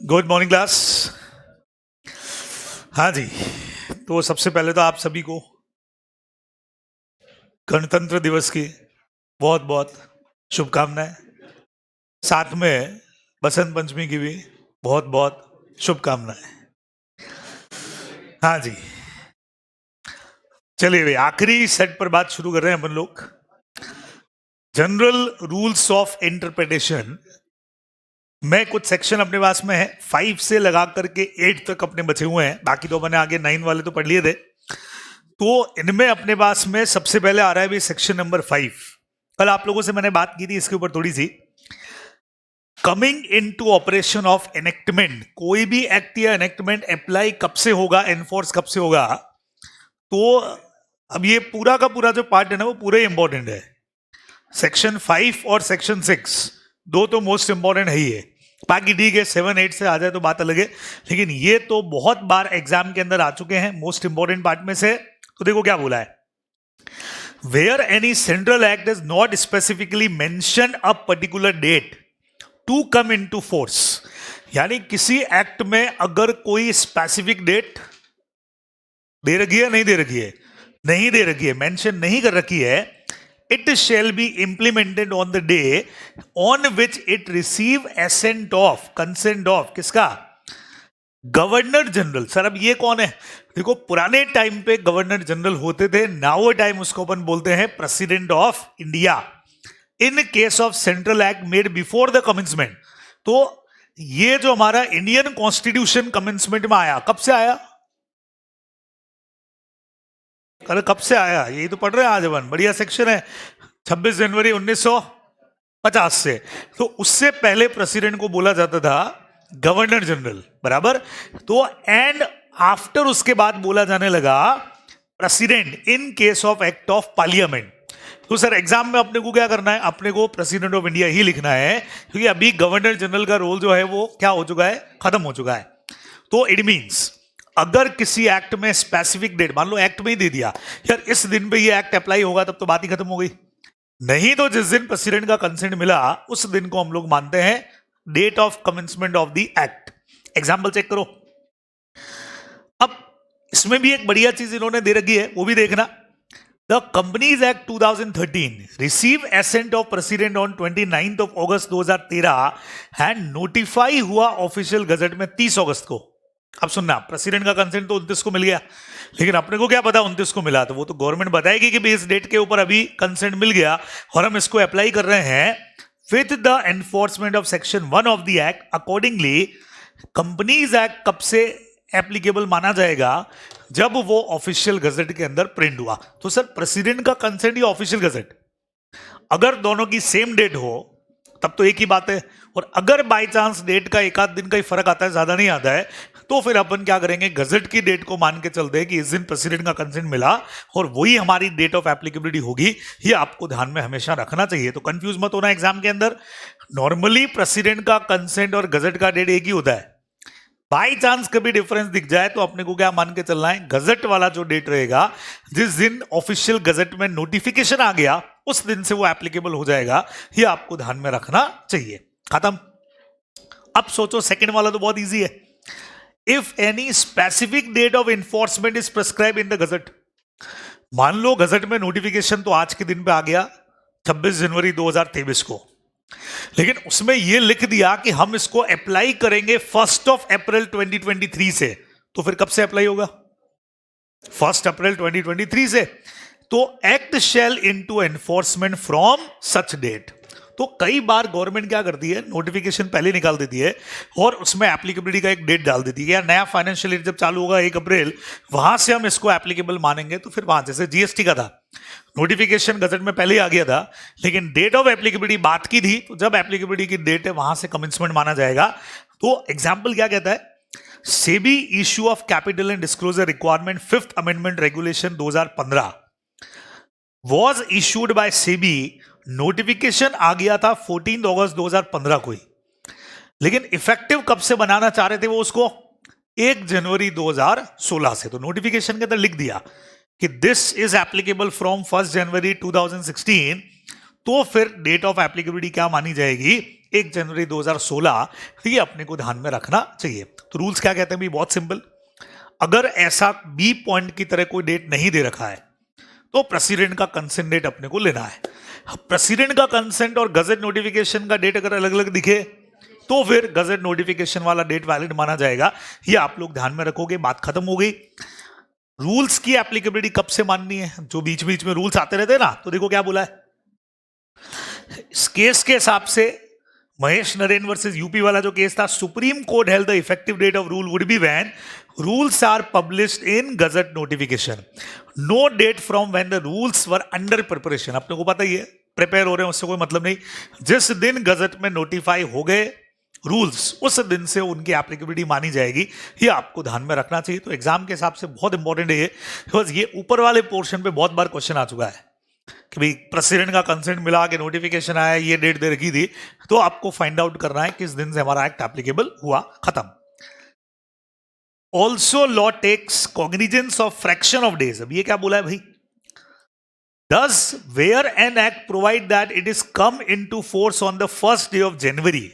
Good morning class. हाँ जी, तो सबसे पहले तो आप सभी को गणतंत्र दिवस की बहुत बहुत शुभकामनाएं। साथ में बसंत पंचमी की भी बहुत बहुत शुभकामनाएं। हाँ जी, चलिए भाई आखिरी सेट पर बात शुरू कर रहे हैं अपन लोग। जनरल रूल्स ऑफ इंटरप्रिटेशन में कुछ सेक्शन अपने पास में है, 5 से लगा करके 8 तक अपने बचे हुए हैं। बाकी तो मैंने आगे 9 वाले तो पढ़ लिए थे। तो इनमें अपने पास में सबसे पहले आ रहा है भी सेक्शन नंबर 5। कल आप लोगों से मैंने बात की थी इसके ऊपर थोड़ी सी। Coming into operation of enactment, कोई भी एक्ट या एनेक्टमेंट अप्लाई कब से होगा, एनफोर्स कब से होगा। तो अब ये पूरा का पूरा जो पार्ट है ना वो पूरे इंपॉर्टेंट है। सेक्शन 5 और सेक्शन 6 दो तो मोस्ट इंपॉर्टेंट है ही है। बाकी ठीक है 7 8 से आ जाए तो बात अलग है, लेकिन ये तो बहुत बार एग्जाम के अंदर आ चुके हैं मोस्ट इंपॉर्टेंट पार्ट में से। तो देखो क्या बोला है, where any central act is not specifically mention a particular date to come into force, यानी किसी एक्ट में अगर कोई स्पेसिफिक डेट दे रखी है, नहीं दे रखी है, नहीं दे रखी है, मेंशन नहीं कर रखी है, it shall be implemented on the day on which it receive ascent of, consent of किसका, गवर्नर जनरल। सर अब ये कौन है, देखो पुराने टाइम पे गवर्नर जनरल होते थे, नाउ टाइम उसको अपन बोलते हैं president of India in case of central act made before the commencement. तो ये जो हमारा इंडियन कॉन्स्टिट्यूशन कमेंसमेंट में आया, कब से आया, अरे कब से आया, यही तो पढ़ रहे हैं आज अपन, बढ़िया सेक्शन है, 26 जनवरी 1950 से। तो उससे पहले प्रेसिडेंट को बोला जाता था गवर्नर जनरल, बराबर। तो एंड आफ्टर उसके बाद बोला जाने लगा president in case of act of parliament. तो सर एग्जाम में अपने को क्या करना है, अपने को प्रेसिडेंट ऑफ इंडिया ही लिखना है, क्योंकि अभी गवर्नर जनरल का रोल जो है वो क्या हो चुका है, खत्म हो चुका है। तो इट मींस अगर किसी एक्ट में स्पेसिफिक डेट, मान लो एक्ट में ही दे दिया यार इस दिन पे ये एक्ट अप्लाई होगा, तब तो बात ही खत्म हो गई। नहीं तो जिस दिन प्रेसिडेंट का कंसेंट मिला उस दिन को हम लोग मानते हैं date of commencement of the act. Example check करो। अब इसमें भी एक बढ़िया चीज इन्होंने दे रखी है, वो भी देखना। The companies act 2013 receive ascent of president on 29 of August 2013 and notify हुआ ऑफिशियल गजट में 30 अगस्त को। अब सुनना, प्रेसिडेंट का कंसेंट तो 29 को मिल गया, लेकिन अपने को क्या पता 29 को मिला, तो वो तो गवर्नमेंट बताएगी कि भाई इस डेट के ऊपर अभी कंसेंट मिल गया और हम इसको अप्लाई कर रहे हैं with the enforcement of section 1 of the act. Accordingly companies act कब से एप्लीकेबल माना जाएगा, जब वो ऑफिशियल गजट के अंदर प्रिंट हुआ। तो सर प्रेसिडेंट का कंसेंट या ऑफिशियल गजट, अगर दोनों की सेम डेट हो तब तो एक ही बात है, और अगर बाय चांस डेट का एक आध दिन का ही फर्क आता है, ज्यादा नहीं आता है, तो फिर अपन क्या करेंगे, गजट की डेट को मान के चलते हैं कि इस दिन प्रेसिडेंट का कंसेंट मिला और वही हमारी डेट ऑफ एप्लीकेबिलिटी होगी। ये आपको ध्यान में हमेशा रखना चाहिए, तो कंफ्यूज मत होना एग्जाम के अंदर। नॉर्मली प्रेसिडेंट का कंसेंट और गजट का डेट एक ही होता है। बाई चांस कभी डिफरेंस दिख जाए तो अपने को क्या मान के चलना है, गजट वाला जो डेट रहेगा, जिस दिन ऑफिशियल गजट में नोटिफिकेशन आ गया उस दिन से वो एप्लीकेबल हो जाएगा। ये आपको ध्यान में रखना चाहिए। खत्म। अब सोचो सेकंड वाला तो बहुत इजी है। If any specific date of enforcement is prescribe in the gazette, मान लो गजट में नोटिफिकेशन तो आज के दिन पे आ गया 26 जनवरी 2023 को, लेकिन उसमें यह लिख दिया कि हम इसको अप्लाई करेंगे 1 अप्रैल 2023 से, तो फिर कब से अप्लाई होगा, 1 अप्रैल 2023 से। तो act shall into enforcement from such date. तो कई बार गवर्नमेंट क्या करती है, नोटिफिकेशन पहले निकाल देती है और उसमें एप्लीकेबिलिटी का एक डेट डाल देती है, यार नया फाइनेंशियल ईयर जब चालू होगा 1 अप्रैल, वहां से हम इसको एप्लीकेबल मानेंगे। तो फिर वहां जैसे जीएसटी का था, नोटिफिकेशन गजट में पहले ही आ गया था, लेकिन डेट ऑफ एप्लीकेबिलिटी बात की थी, तो जब एप्लीकेबिलिटी की डेट है वहां से कमेंसमेंट माना जाएगा। तो एग्जाम्पल क्या कहता है, SEBI issue of capital and disclosure requirement 5th amendment regulation 2015 was issued by SEBI. Notification आ गया था 14 अगस्त 2015 को ही, लेकिन इफेक्टिव कब से बनाना चाह रहे थे वो उसको, 1 जनवरी 2016 से। तो नोटिफिकेशन के अंदर लिख दिया कि दिस इज एप्लीकेबल फ्रॉम 1 जनवरी 2016 तो फिर डेट ऑफ एप्लीकेबिलिटी क्या मानी जाएगी, 1 जनवरी 2016। ये अपने को ध्यान में रखना चाहिए। तो रूल्स क्या कहते हैं भी, बहुत सिंपल। अगर ऐसा बी पॉइंट की तरह कोई डेट नहीं दे रखा है तो प्रेसिडेंट का कंसेंट डेट अपने को लेना है। प्रेसिडेंट का कंसेंट और गजट नोटिफिकेशन का डेट अगर अलग अलग दिखे तो फिर गजट नोटिफिकेशन वाला डेट वैलिड माना जाएगा। ये आप लोग ध्यान में रखोगे, बात खत्म हो गई। रूल्स की एप्लीकेबिलिटी कब से माननी है, जो बीच बीच में रूल्स आते रहते हैं ना, तो देखो क्या बोला है इस केस के हिसाब से। महेश नरेन वर्सेस यूपी वाला जो केस था, Supreme court held the effective date of rule would be when rules are published in gazette notification, no date from when the rules were under preparation. अपने को पता ही है, प्रिपेयर हो रहे हैं उससे कोई मतलब नहीं। जिस दिन गजट में नोटिफाई हो गए रूल्स, उस दिन से उनकी एप्लीकेबिलिटी मानी जाएगी। ये आपको ध्यान में रखना चाहिए। तो एग्जाम के हिसाब से बहुत इंपॉर्टेंट है ये, बिकॉज ये ऊपर वाले पोर्शन पे बहुत बार क्वेश्चन आ चुका है कि भाई प्रेसिडेंट का कंसेंट मिला के नोटिफिकेशन आया, ये डेट दे रखी थी, तो आपको फाइंड आउट करना है किस दिन से हमारा एक्ट एप्लीकेबल हुआ, खत्म। Also law takes cognizance of fraction of days. अब ये क्या बोला है भाई, Thus, where an act provide that it is come into force on the first day of January,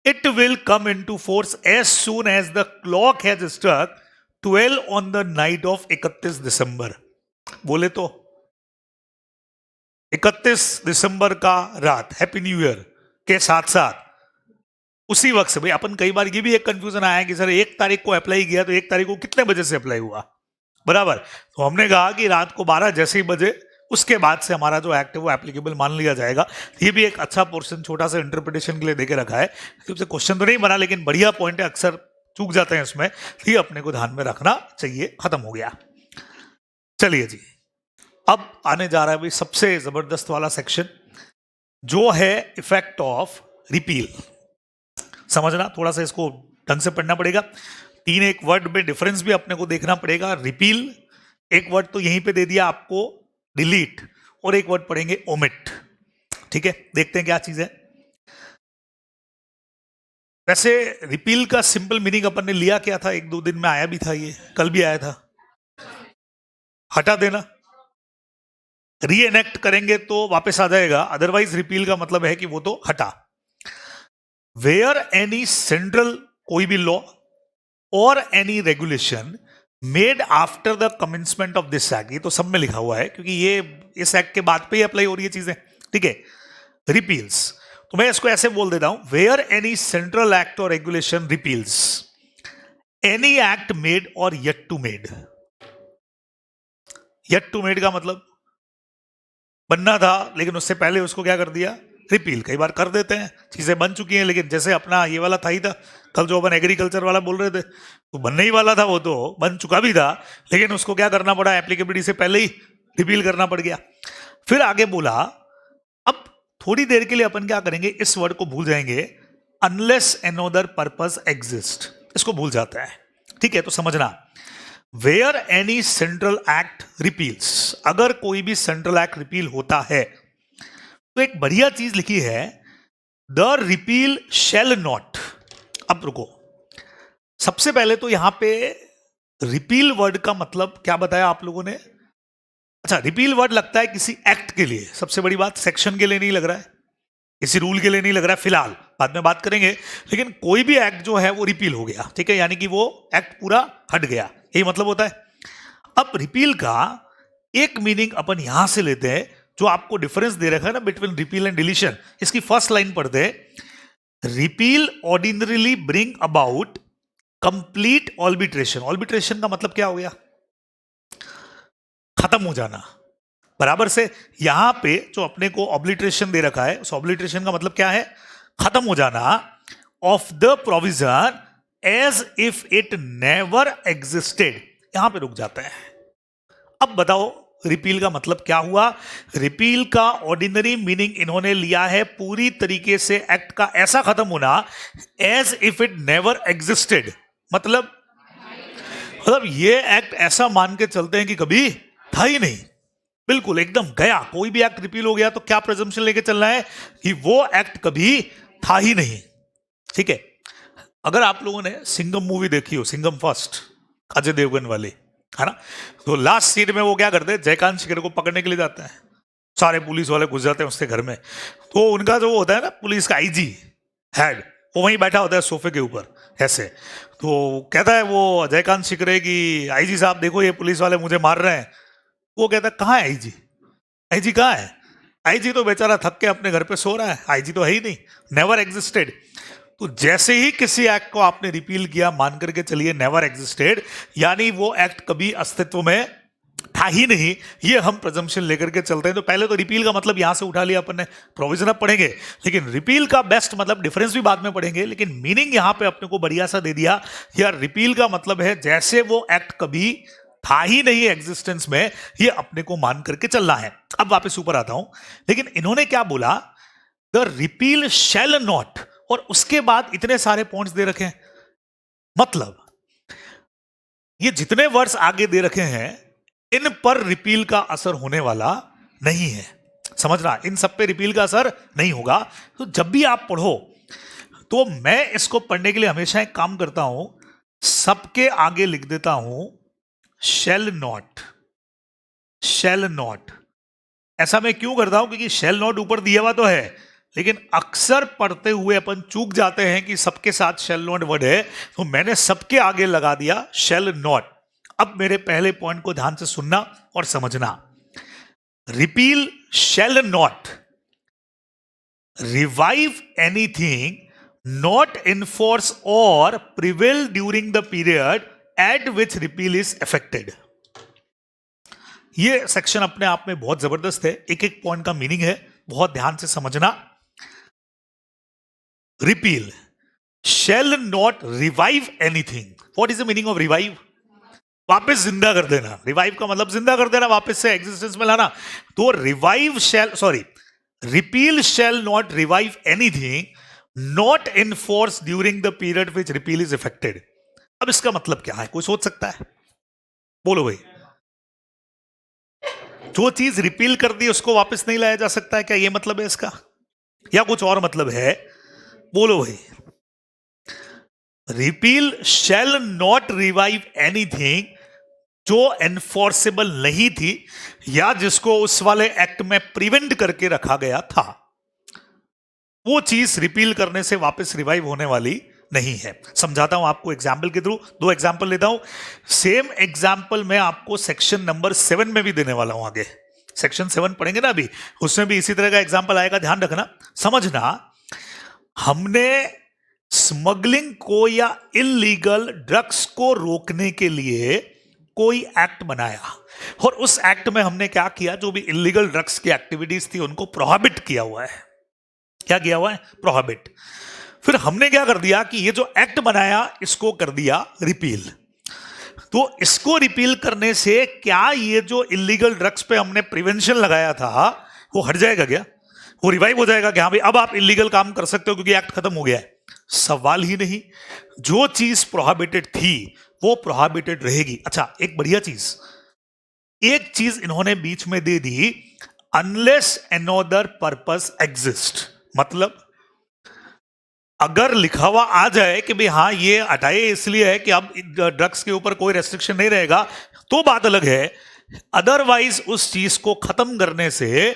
it will come into force as soon as the clock has struck 12 on the night of 31 दिसंबर। बोले तो 31 दिसंबर का रात, happy new year के साथ साथ उसी वक्त से। भाई अपन कई बार ये भी एक कंफ्यूजन आया कि सर 1 तारीख को अप्लाई किया तो 1 तारीख को कितने बजे से अप्लाई हुआ, बराबर। तो हमने कहा कि रात को 12 जैसे ही बजे उसके बाद से हमारा जो एक्ट है वो एप्लीकेबल मान लिया जाएगा। ये भी एक अच्छा पोर्शन छोटा सा इंटरप्रिटेशन के लिए देके रखा है। क्वेश्चन तो नहीं बना, लेकिन बढ़िया पॉइंट है, अक्सर चूक जाते हैं इसमें, ये अपने को ध्यान में रखना चाहिए। खत्म हो गया। चलिए जी, अब आने जा रहा है भाई सबसे जबरदस्त वाला सेक्शन, जो है इफेक्ट ऑफ रिपील। समझना, थोड़ा सा इसको ढंग से पढ़ना पड़ेगा। 3 एक वर्ड में डिफरेंस भी अपने को देखना पड़ेगा। रिपील, एक वर्ड तो यहीं पे दे दिया आपको डिलीट, और एक वर्ड पढ़ेंगे ओमिट। ठीक है, देखते हैं क्या चीज है। वैसे रिपील का सिंपल मीनिंग अपन ने लिया क्या था, 1-2 दिन में आया भी था, ये कल भी आया था, हटा देना। रीएनेक्ट करेंगे तो वापस आ जाएगा, अदरवाइज रिपील का मतलब है कि वो तो हटा। वेयर एनी सेंट्रल कोई भी लॉ और any regulation made after the commencement of this act, ये तो सब में लिखा हुआ है क्योंकि ये इस एक्ट के बाद पे ही अप्लाई हो रही है चीजें। ठीक है, रिपील्स, तो मैं इसको ऐसे बोल देता हूं, वेयर एनी सेंट्रल एक्ट और regulation repeals any act made और yet to made. Yet to made का मतलब बनना था लेकिन उससे पहले उसको क्या कर दिया, रिपील। कई बार कर देते हैं, चीजें बन चुकी हैं, लेकिन जैसे अपना ये वाला था ही था, कल जो अपन एग्रीकल्चर वाला बोल रहे थे, तो बनने ही वाला था, वो तो बन चुका भी था, लेकिन उसको क्या करना पड़ा, एप्लीकेबिलिटी से पहले ही रिपील करना पड़ गया। फिर आगे बोला, अब थोड़ी देर के लिए अपन क्या करेंगे, इस वर्ड को भूल जाएंगे, अनलेस एनोदर पर्पस एग्जिस्ट, इसको भूल जाता है। ठीक है, तो समझना, वेयर एनी सेंट्रल एक्ट रिपील्स, अगर कोई भी सेंट्रल एक्ट रिपील होता है तो एक बढ़िया चीज लिखी है, द रिपील शैल नॉट। अब रुको, सबसे पहले तो यहां पे रिपील वर्ड का मतलब क्या बताया आप लोगों ने। अच्छा, रिपील वर्ड लगता है किसी एक्ट के लिए, सबसे बड़ी बात, सेक्शन के लिए नहीं लग रहा है, किसी रूल के लिए नहीं लग रहा है फिलहाल, बाद में बात करेंगे, लेकिन कोई भी एक्ट जो है वो रिपील हो गया। ठीक है, यानी कि वो एक्ट पूरा हट गया, यही मतलब होता है। अब रिपील का एक मीनिंग अपन यहां से लेते हैं, जो आपको डिफरेंस दे रखा है ना बिटवीन रिपील एंड डिलीशन। इसकी फर्स्ट लाइन पढ़ते हैं, repeal ordinarily bring about complete obliteration. Obliteration का मतलब क्या हो गया, खत्म हो जाना, बराबर से। यहां पे जो अपने को ऑब्लिट्रेशन दे रखा है, उस ऑब्लिट्रेशन का मतलब क्या है, खत्म हो जाना, of the provision as if it never existed, यहां पे रुक जाता है। अब बताओ रिपील का मतलब क्या हुआ। रिपील का ऑर्डिनरी मीनिंग इन्होंने लिया है पूरी तरीके से एक्ट का ऐसा खत्म होना, as if it never existed, मतलब ये एक्ट ऐसा मान के चलते हैं कि कभी था ही नहीं, बिल्कुल एकदम गया। कोई भी एक्ट रिपील हो गया तो क्या प्रेजम्पशन लेके चलना है कि वो एक्ट कभी था ही नहीं। ठीक है, अगर आप लोगों ने सिंघम मूवी देखी हो, सिंघम फर्स्ट, अजय देवगन वाली, है ना, तो लास्ट सीन में वो क्या करते हैं, जयकांत शिखर को पकड़ने के लिए जाता है, सारे पुलिस वाले घुस जाते हैं उसके घर में, तो उनका जो होता है ना पुलिस का आईजी हेड, वो वहीं बैठा होता है सोफे के ऊपर ऐसे। तो कहता है वो अजयकांत शिकरे की, आईजी साहब देखो ये पुलिस वाले मुझे मार रहे हैं। वो कहता है कहाँ है आईजी, आईजी कहाँ है? आईजी तो बेचारा थक के अपने घर पे सो रहा है, आईजी तो है ही नहीं, नेवर एग्जिस्टेड। तो जैसे ही किसी एक्ट को आपने रिपील किया, मान करके चलिए नेवर एग्जिस्टेड, यानी वो एक्ट कभी अस्तित्व में था ही नहीं, ये हम प्रजम्पशन लेकर के चलते हैं। तो पहले तो रिपील का मतलब यहां से उठा लिया अपन ने, प्रोविजन अब पढ़ेंगे, लेकिन रिपील का बेस्ट मतलब डिफरेंस भी बाद में पढ़ेंगे, लेकिन मीनिंग यहां पे अपने को बढ़िया सा दे दिया। यार रिपील का मतलब है जैसे वो एक्ट कभी था ही नहीं एग्जिस्टेंस में, ये अपने को मान करके चलना है। अब वापस ऊपर आता हूं, लेकिन इन्होंने क्या बोला, द रिपील शैल नॉट, और उसके बाद इतने सारे पॉइंट्स दे रखे हैं। मतलब ये जितने वर्ड्स आगे दे रखे हैं इन पर रिपील का असर होने वाला नहीं है, समझना, इन सब पे रिपील का असर नहीं होगा। तो जब भी आप पढ़ो तो मैं इसको पढ़ने के लिए हमेशा एक काम करता हूं, सबके आगे लिख देता हूं शैल नॉट, शैल नॉट। ऐसा मैं क्यों करता हूं, क्योंकि शैल नॉट ऊपर दिया हुआ तो है, लेकिन अक्सर पढ़ते हुए अपन चूक जाते हैं कि सबके साथ शैल नॉट वर्ड है, तो मैंने सबके आगे लगा दिया शैल नॉट। अब मेरे पहले पॉइंट को ध्यान से सुनना और समझना। Repeal shall not revive anything not in force और prevail during the period at which repeal is effected. ये सेक्शन अपने आप में बहुत जबरदस्त है, एक एक पॉइंट का मीनिंग है, बहुत ध्यान से समझना। Repeal shall not revive anything. What is the meaning of revive? वापस जिंदा कर देना। रिवाइव का मतलब जिंदा कर देना, वापस से एग्जिस्टेंस में लाना। तो revive shall, sorry, repeal shall not revive anything not in force during the period which repeal is effected. अब इसका मतलब क्या है, कोई सोच सकता है? बोलो भाई। जो चीज रिपील कर दी उसको वापस नहीं लाया जा सकता है, क्या ये मतलब है इसका, या कुछ और मतलब है? बोलो भाई। Repeal shall not revive anything जो एनफोर्सेबल नहीं थी, या जिसको उस वाले एक्ट में प्रिवेंट करके रखा गया था, वो चीज रिपील करने से वापस रिवाइव होने वाली नहीं है। समझाता हूं आपको एग्जाम्पल के थ्रू, दो एग्जाम्पल लेता हूं। सेम एग्जाम्पल मैं आपको सेक्शन नंबर 7 में भी देने वाला हूं। आगे सेक्शन 7 पढ़ेंगे ना अभी, उसमें भी इसी तरह का एग्जाम्पल आएगा, ध्यान रखना। समझना, हमने स्मगलिंग को या इलीगल ड्रग्स को रोकने के लिए कोई एक्ट बनाया, और उस एक्ट में हमने क्या किया, जो भी इलीगल ड्रग्स की एक्टिविटीज थी उनको प्रोहिबिट किया हुआ है। क्या किया हुआ है? प्रोहिबिट। फिर हमने क्या कर दिया कि ये जो एक्ट बनाया इसको कर दिया रिपील। तो इसको रिपील करने से क्या ये जो इलीगल ड्रग्स पे हमने प्रिवेंशन लगाया था वो हट जाएगा क्या? वो रिवाइव हो जाएगा कि हाँ भाई अब आप इलीगल काम कर सकते हो क्योंकि एक्ट खत्म हो गया है? सवाल ही नहीं। जो चीज प्रोहिबिटेड थी वो प्रोहिबिटेड रहेगी। अच्छा, एक बढ़िया चीज, एक चीज इन्होंने बीच में दे दी, अनलेस अनदर पर्पस एग्जिस्ट। मतलब अगर लिखा हुआ आ जाए कि भाई हाँ ये हटाए इसलिए है कि अब ड्रग्स के ऊपर कोई रेस्ट्रिक्शन नहीं रहेगा, तो बात अलग है। अदरवाइज उस चीज को खत्म करने से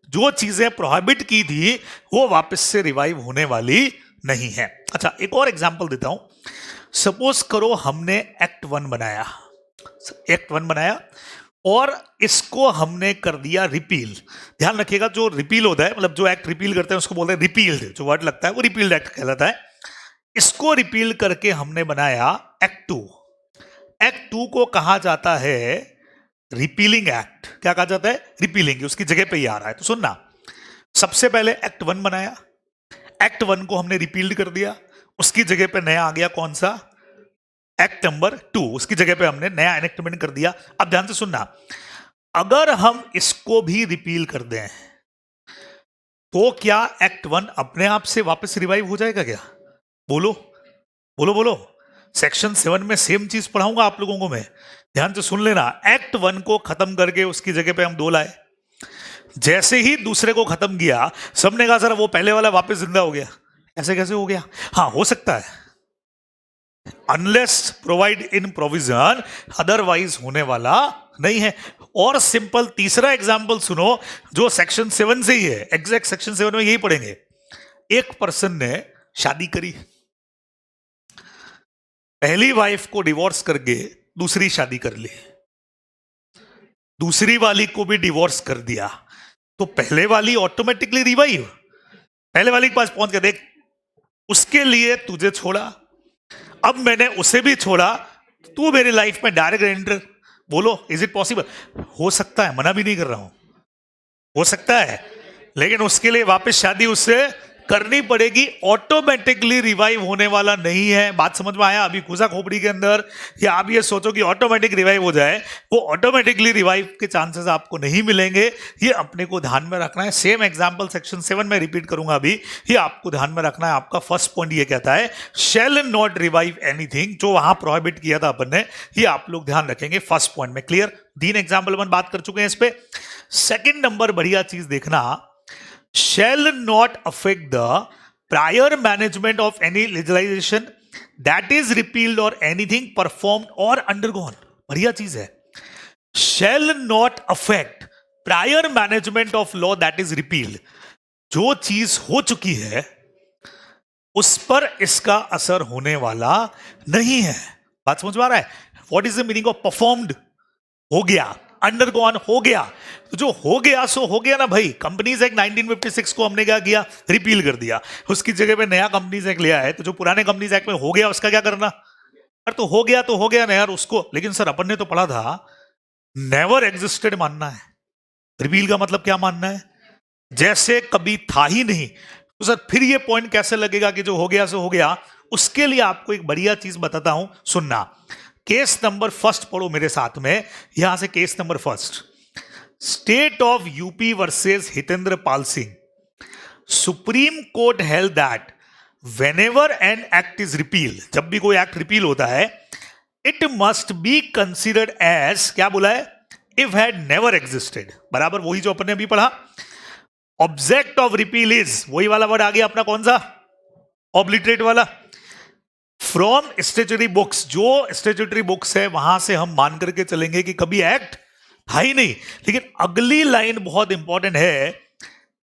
जो चीजें प्रोहिबिट की थी वो वापस से रिवाइव होने वाली नहीं है। अच्छा, एक और एग्जांपल देता हूं। सपोज करो हमने एक्ट 1 बनाया, एक्ट 1 बनाया और इसको हमने कर दिया रिपील। ध्यान रखिएगा, जो रिपील होता है, मतलब जो एक्ट रिपील करते हैं उसको बोलते हैं रिपील्ड। जो वर्ड लगता है वो रिपील्ड एक्ट कहलाता है। इसको रिपील करके हमने बनाया एक्ट 2। एक्ट 2 को कहा जाता है रिपीलिंग एक्ट। क्या कहा जाता है? रिपीलिंग। उसकी जगह पे ही आ रहा है। तो सुनना, सबसे पहले एक्ट 1 बनाया, एक्ट 1 को हमने रिपील्ड कर दिया, उसकी जगह पे नया आ गया कौन सा? Act number 2। उसकी जगह पे हमने नया एनेक्टमेंट कर दिया। अब ध्यान से सुनना, अगर हम इसको भी रिपील कर दें तो क्या एक्ट 1 अपने आप से वापस रिवाइव हो जाएगा क्या? बोलो बोलो बोलो। सेक्शन 7 में सेम चीज पढ़ाऊंगा आप लोगों को मैं, ध्यान से सुन लेना। एक्ट 1 को खत्म करके उसकी जगह पे हम 2 लाए, जैसे ही दूसरे को खत्म किया सबने कहा सर वो पहले वाला वापस जिंदा हो गया। ऐसे कैसे हो गया? हाँ, हो सकता है। Unless provide in provision, otherwise होने वाला नहीं है। और सिंपल तीसरा एग्जाम्पल सुनो जो सेक्शन 7 से ही है, एग्जैक्ट सेक्शन 7 में यही पढ़ेंगे। एक पर्सन ने शादी करी, पहली वाइफ को डिवोर्स करके दूसरी शादी कर ली, दूसरी वाली को भी डिवोर्स कर दिया, तो पहले वाली ऑटोमेटिकली रिवाइव, पहले वाली के पास पहुंच के देख उसके लिए तुझे छोड़ा, अब मैंने उसे भी छोड़ा, तू मेरी लाइफ में डायरेक्ट एंटर। बोलो इज इट पॉसिबल? हो सकता है, मना भी नहीं कर रहा हूं, हो सकता है, लेकिन उसके लिए वापस शादी उससे करनी पड़ेगी, ऑटोमेटिकली रिवाइव होने वाला नहीं है। बात समझ में आया? अभी घुसा खोपड़ी के अंदर, या आप ये सोचो कि ऑटोमेटिक रिवाइव हो जाए, वो ऑटोमेटिकली रिवाइव के चांसेस आपको नहीं मिलेंगे, ये अपने को ध्यान में रखना है। सेम एग्जांपल सेक्शन 7 में रिपीट करूंगा अभी, ये आपको ध्यान में रखना है। आपका फर्स्ट पॉइंट ये कहता है शैल नॉट रिवाइव एनीथिंग, जो वहां प्रोहिबिट किया था अपन ने, ये आप लोग ध्यान रखेंगे फर्स्ट पॉइंट में। क्लियर? 3 एग्जाम्पल अपन बात कर चुके हैं इस पे। सेकेंड नंबर बढ़िया चीज देखना, shall not affect the prior management of any legislation that is repealed or anything performed or undergone। बढ़िया चीज है, shall not affect prior management of law that is repealed। जो चीज हो चुकी है उस पर इसका असर होने वाला नहीं है। बात समझ में आ रहा है? What is the meaning of performed? हो गया, अंडरगॉन हो गया, तो जो हो गया सो हो गया ना भाई। कंपनीज एक्ट 1956 को हमने क्या किया? रिपील कर दिया, उसकी जगह पे नया कंपनीज एक्ट लिया है, तो जो पुराने कंपनीज एक्ट में हो गया उसका क्या करना? अरे तो हो गया ना यार उसको। लेकिन सर अपन ने तो पढ़ा था नेवर एग्जिस्टेड मानना है, रिपील का मतलब क्या मानना है? जैसे कभी था ही नहीं। तो सर फिर ये पॉइंट कैसे लगेगा कि जो हो गया सो हो गया? उसके लिए आपको एक बढ़िया चीज बताता हूं, सुनना। केस नंबर फर्स्ट पढ़ो मेरे साथ में, यहां से case number first, state of UP versus Hitendra Pal Singh. Supreme court held that whenever an act is repeal, जब भी कोई एक्ट रिपील होता है, it must be considered as, क्या बोला है? If had never existed. बराबर वही जो अपन ने अभी पढ़ा। ऑब्जेक्ट ऑफ रिपील इज, वही वाला वर्ड आ गया अपना, कौन सा? ऑब्लिटरेट वाला। फ्रॉम स्टेचुटरी बुक्स, जो स्टेचुटरी बुक्स है वहां से हम मान करके चलेंगे कि कभी एक्ट था ही नहीं। लेकिन अगली लाइन बहुत इंपॉर्टेंट है,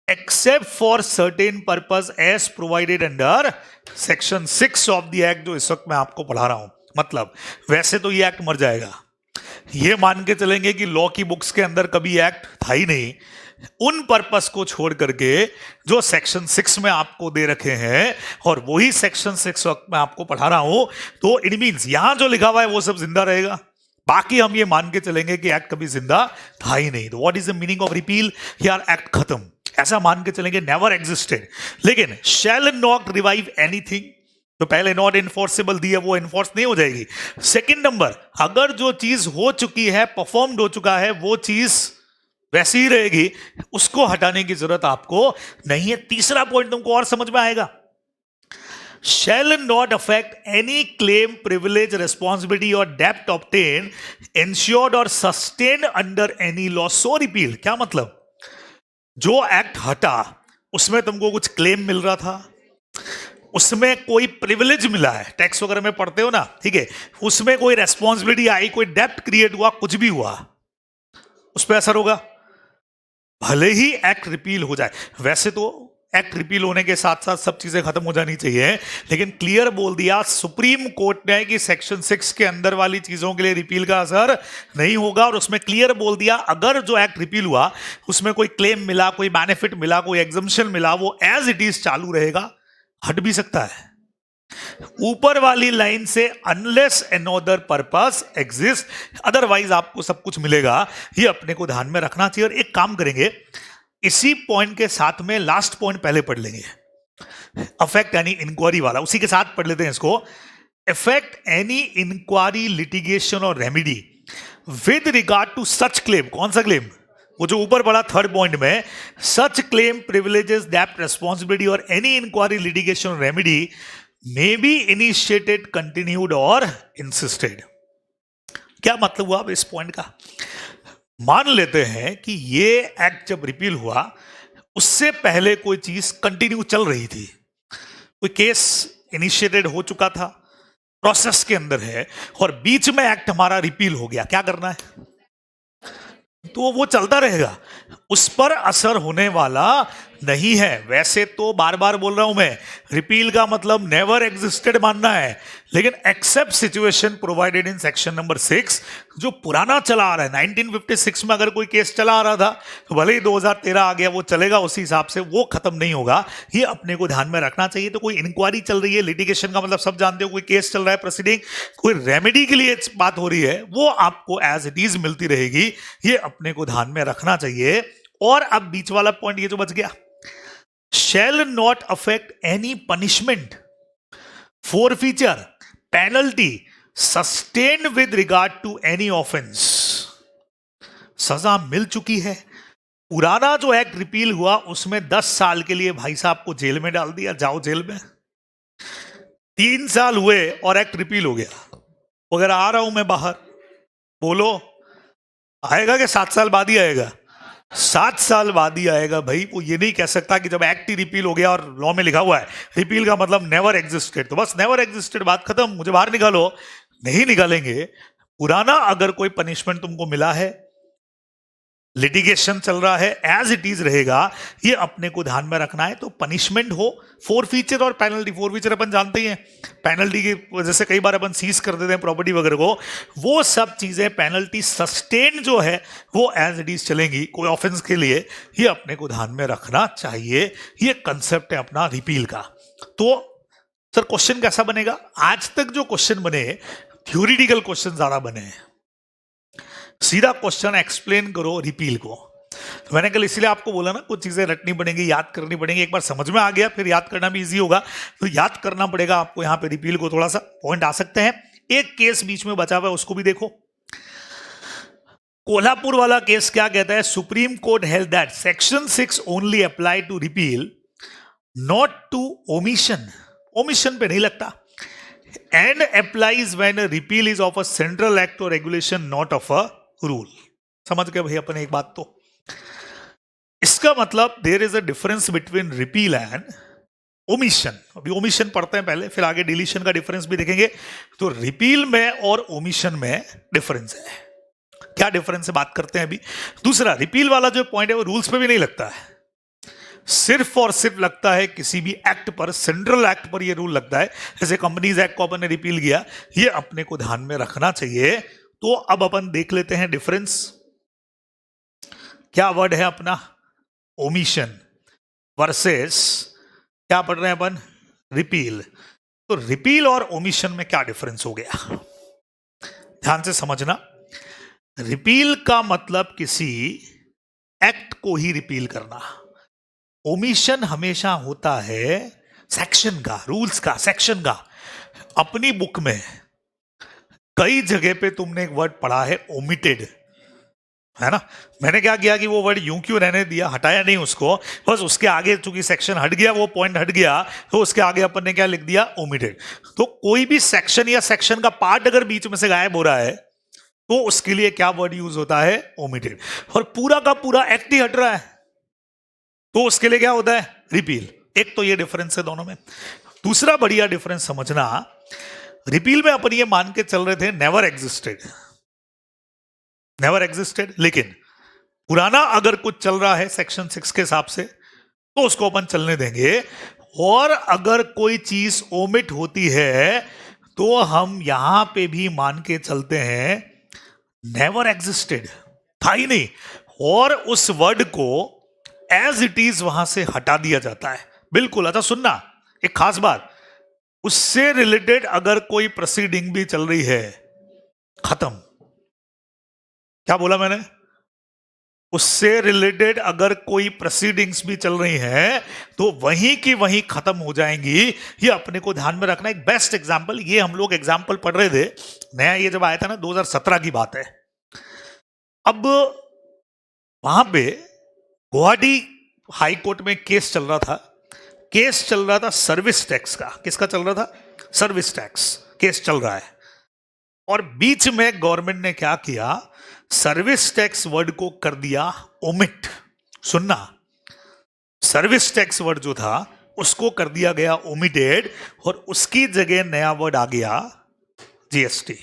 except for certain purpose as provided under section 6 of the act, जो इस वक्त मैं आपको पढ़ा रहा हूं। मतलब वैसे तो ये एक्ट मर जाएगा, ये मान के चलेंगे कि लॉ की बुक्स के अंदर कभी एक्ट था ही नहीं, उन पर्पस को छोड़ करके जो सेक्शन 6 में आपको दे रखे हैं, और वही सेक्शन 6 वक्त मैं आपको पढ़ा रहा हूं, तो इट मींस यहां जो लिखा हुआ है वो सब जिंदा रहेगा, बाकी हम ये मान के चलेंगे कि एक्ट कभी जिंदा था ही नहीं। तो what is the meaning of repeal? यार एक्ट खत्म, ऐसा मान के चलेंगे, नेवर एग्जिस्टेड। लेकिन शैल नॉट रिवाइव एनीथिंग, तो पहले नॉट इन्फोर्सेबल दी है, वो इन्फोर्स नहीं हो जाएगी। सेकंड नंबर, अगर जो चीज हो चुकी है, परफॉर्म्ड हो चुका है, वो चीज वैसी ही रहेगी, उसको हटाने की जरूरत आपको नहीं है। तीसरा पॉइंट तुमको और समझ में आएगा, shall not affect any claim, privilege, responsibility or debt obtained, ensured or sustained under any law so repealed। क्या मतलब? जो एक्ट हटा उसमें तुमको कुछ क्लेम मिल रहा था, उसमें कोई प्रिविलेज मिला है, टैक्स वगैरह में पढ़ते हो ना, ठीक है, उसमें कोई रेस्पॉन्सिबिलिटी आई, कोई डेप्ट क्रिएट हुआ, कुछ भी हुआ, उस पर असर होगा भले ही एक्ट रिपील हो जाए। वैसे तो एक्ट रिपील होने के साथ साथ सब चीजें खत्म हो जानी चाहिए, लेकिन क्लियर बोल दिया सुप्रीम कोर्ट ने कि सेक्शन 6 के अंदर वाली चीजों के लिए रिपील का असर नहीं होगा। और उसमें क्लियर बोल दिया अगर जो एक्ट रिपील हुआ उसमें कोई क्लेम मिला, कोई बेनिफिट मिला, कोई एग्जम्पशन मिला, वो एज इट इज चालू रहेगा, हट भी सकता है। ऊपर वाली लाइन से unless another purpose exist, otherwise आपको सब कुछ मिलेगा, ये अपने को ध्यान में रखना चाहिए। और एक काम करेंगे, इसी पॉइंट के साथ में लास्ट पॉइंट पहले पढ़ लेंगे, अफेक्ट एनी इंक्वायरी वाला, उसी के साथ पढ़ लेते हैं इसको। अफेक्ट एनी इंक्वायरी, लिटिगेशन और remedy with regard to such claim. कौन सा क्लेम? वो जो ऊपर पढ़ा थर्ड पॉइंट में, सच क्लेम, प्रिविलेजेस, डेप्ट, रेस्पॉन्सिबिलिटी और एनी इंक्वायरी, लिटिगेशन और remedy may be initiated, continued और इंसिस्टेड। क्या मतलब हुआ अब इस पॉइंट का? मान लेते हैं कि ये एक्ट जब रिपील हुआ उससे पहले कोई चीज कंटिन्यू चल रही थी, कोई केस इनिशिएटेड हो चुका था, प्रोसेस के अंदर है और बीच में एक्ट हमारा रिपील हो गया, क्या करना है? तो वो चलता रहेगा, उस पर असर होने वाला नहीं है। वैसे तो बार बार बोल रहा हूं मैं, रिपील का मतलब नेवर एग्जिस्टेड मानना है, लेकिन except situation provided in section number 6, जो पुराना चला आ रहा है। 1956 में अगर कोई केस चला आ रहा था तो भले ही 2013 आ गया, वो चलेगा उसी हिसाब से, वो खत्म नहीं होगा। ये अपने को ध्यान में रखना चाहिए। तो कोई इंक्वायरी चल रही है, लिटिगेशन का मतलब सब जानते हो, कोई केस चल रहा है प्रोसीडिंग, कोई रेमेडी के लिए बात हो रही है, वो आपको एज इट इज मिलती रहेगी। ये अपने को ध्यान में रखना चाहिए। और अब बीच वाला पॉइंट ये जो बच गया, shall not affect any punishment, forfeiture, penalty sustained with regard to any offense। सजा मिल चुकी है, पुराना जो एक्ट रिपील हुआ उसमें 10 साल के लिए भाई साहब को जेल में डाल दिया, जाओ जेल में। 3 साल हुए और एक्ट रिपील हो गया, अगर आ रहा हूं मैं बाहर, बोलो आएगा कि 7 साल बाद ही आएगा? 7 साल बाद ही आएगा भाई। वो ये नहीं कह सकता कि जब एक्ट ही रिपील हो गया और लॉ में लिखा हुआ है रिपील का मतलब नेवर एग्जिस्टेड, तो बस नेवर एग्जिस्टेड, बात खत्म, मुझे बाहर निकालो। नहीं निकालेंगे। पुराना अगर कोई पनिशमेंट तुमको मिला है, लिटिगेशन चल रहा है, एज इट इज रहेगा, ये अपने को ध्यान में रखना है। तो पनिशमेंट हो, फॉरफीचर और पेनल्टी। फॉरफीचर अपन जानते ही हैं, पेनल्टी की वजह से कई बार अपन सीज कर देते हैं प्रॉपर्टी वगैरह को, वो सब चीजें पेनल्टी सस्टेन जो है वो एज इट इज चलेंगी कोई ऑफेंस के लिए, ये अपने को ध्यान में रखना चाहिए। ये कंसेप्ट है अपना रिपील का। तो सर क्वेश्चन कैसा बनेगा? आज तक जो क्वेश्चन बने थ्योरिटिकल क्वेश्चन ज्यादा बने हैं, सीधा क्वेश्चन एक्सप्लेन करो रिपील को। तो मैंने कल इसलिए आपको बोला ना, कुछ चीजें रटनी पड़ेंगी, याद करनी पड़ेंगी। एक बार समझ में आ गया फिर याद करना भी इजी होगा, तो याद करना पड़ेगा आपको। यहां पे रिपील को थोड़ा सा पॉइंट आ सकते हैं। एक केस बीच में बचा हुआ है, उसको भी देखो। कोल्हापुर वाला केस क्या कहता है? Supreme court held that section 6 only apply to repeal, not to omission. Omission पे नहीं लगता। And applies when repeal is of a central act और regulation, not of a rule. समझ गए भाई अपन एक बात? तो इसका मतलब there is a difference between repeal and omission. अभी ओमिशन पढ़ते हैं पहले, फिर आगे डिलीशन का डिफरेंस भी देखेंगे। तो रिपील में और ओमिशन में डिफरेंस है। क्या डिफरेंस है बात करते हैं अभी। दूसरा, रिपील वाला जो पॉइंट है वो रूल्स पे भी नहीं लगता है, सिर्फ और सिर्फ लगता है किसी भी एक्ट पर, सेंट्रल एक्ट पर ये रूल लगता है। जैसे कंपनीज एक्ट को अपन ने रिपील किया, ये अपने को ध्यान में रखना चाहिए। तो अब अपन देख लेते हैं डिफरेंस। क्या वर्ड है अपना? ओमिशन वर्सेस क्या पढ़ रहे हैं अपन? रिपील। तो रिपील और ओमिशन में क्या डिफरेंस हो गया, ध्यान से समझना। रिपील का मतलब किसी एक्ट को ही रिपील करना। ओमिशन हमेशा होता है सेक्शन का, रूल्स का, सेक्शन का। अपनी बुक में कई जगह पे तुमने एक वर्ड पढ़ा है ओमिटेड, है ना? मैंने क्या किया कि वो वर्ड यूं क्यों रहने दिया, हटाया नहीं उसको, बस उसके आगे चूंकि सेक्शन हट गया, वो पॉइंट हट गया, तो उसके आगे अपन ने क्या लिख दिया? ओमिटेड। तो कोई भी सेक्शन या सेक्शन का पार्ट अगर बीच में से गायब हो रहा है तो उसके लिए क्या वर्ड यूज होता है? ओमिटेड। और पूरा का पूरा एक्ट ही हट रहा है तो उसके लिए क्या होता है? रिपील। एक तो ये डिफरेंस है दोनों में। दूसरा बढ़िया डिफरेंस समझना, रिपील में अपन ये मान के चल रहे थे नेवर एग्जिस्टेड, नेवर एग्जिस्टेड, लेकिन पुराना अगर कुछ चल रहा है सेक्शन 6 के हिसाब से तो उसको अपन चलने देंगे। और अगर कोई चीज ओमिट होती है तो हम यहां पे भी मान के चलते हैं नेवर एग्जिस्टेड, था ही नहीं, और उस वर्ड को एज इट इज वहां से हटा दिया जाता है। बिल्कुल। अच्छा सुनना, एक खास बात, उससे रिलेटेड अगर कोई प्रोसीडिंग भी चल रही है, खत्म। क्या बोला मैंने? उससे रिलेटेड अगर कोई प्रोसीडिंग्स भी चल रही हैं तो वहीं की वहीं खत्म हो जाएंगी। ये अपने को ध्यान में रखना। एक बेस्ट एग्जांपल, ये हम लोग एग्जांपल पढ़ रहे थे, नया ये जब आया था ना, 2017 की बात है। अब वहां पे गुवाहाटी हाई कोर्ट में केस चल रहा था। केस चल रहा था सर्विस टैक्स का। किसका चल रहा था? सर्विस टैक्स केस चल रहा है। और बीच में गवर्नमेंट ने क्या किया? सर्विस टैक्स वर्ड को कर दिया ओमिट। सुनना, सर्विस टैक्स वर्ड जो था उसको कर दिया गया ओमिटेड, और उसकी जगह नया वर्ड आ गया जीएसटी,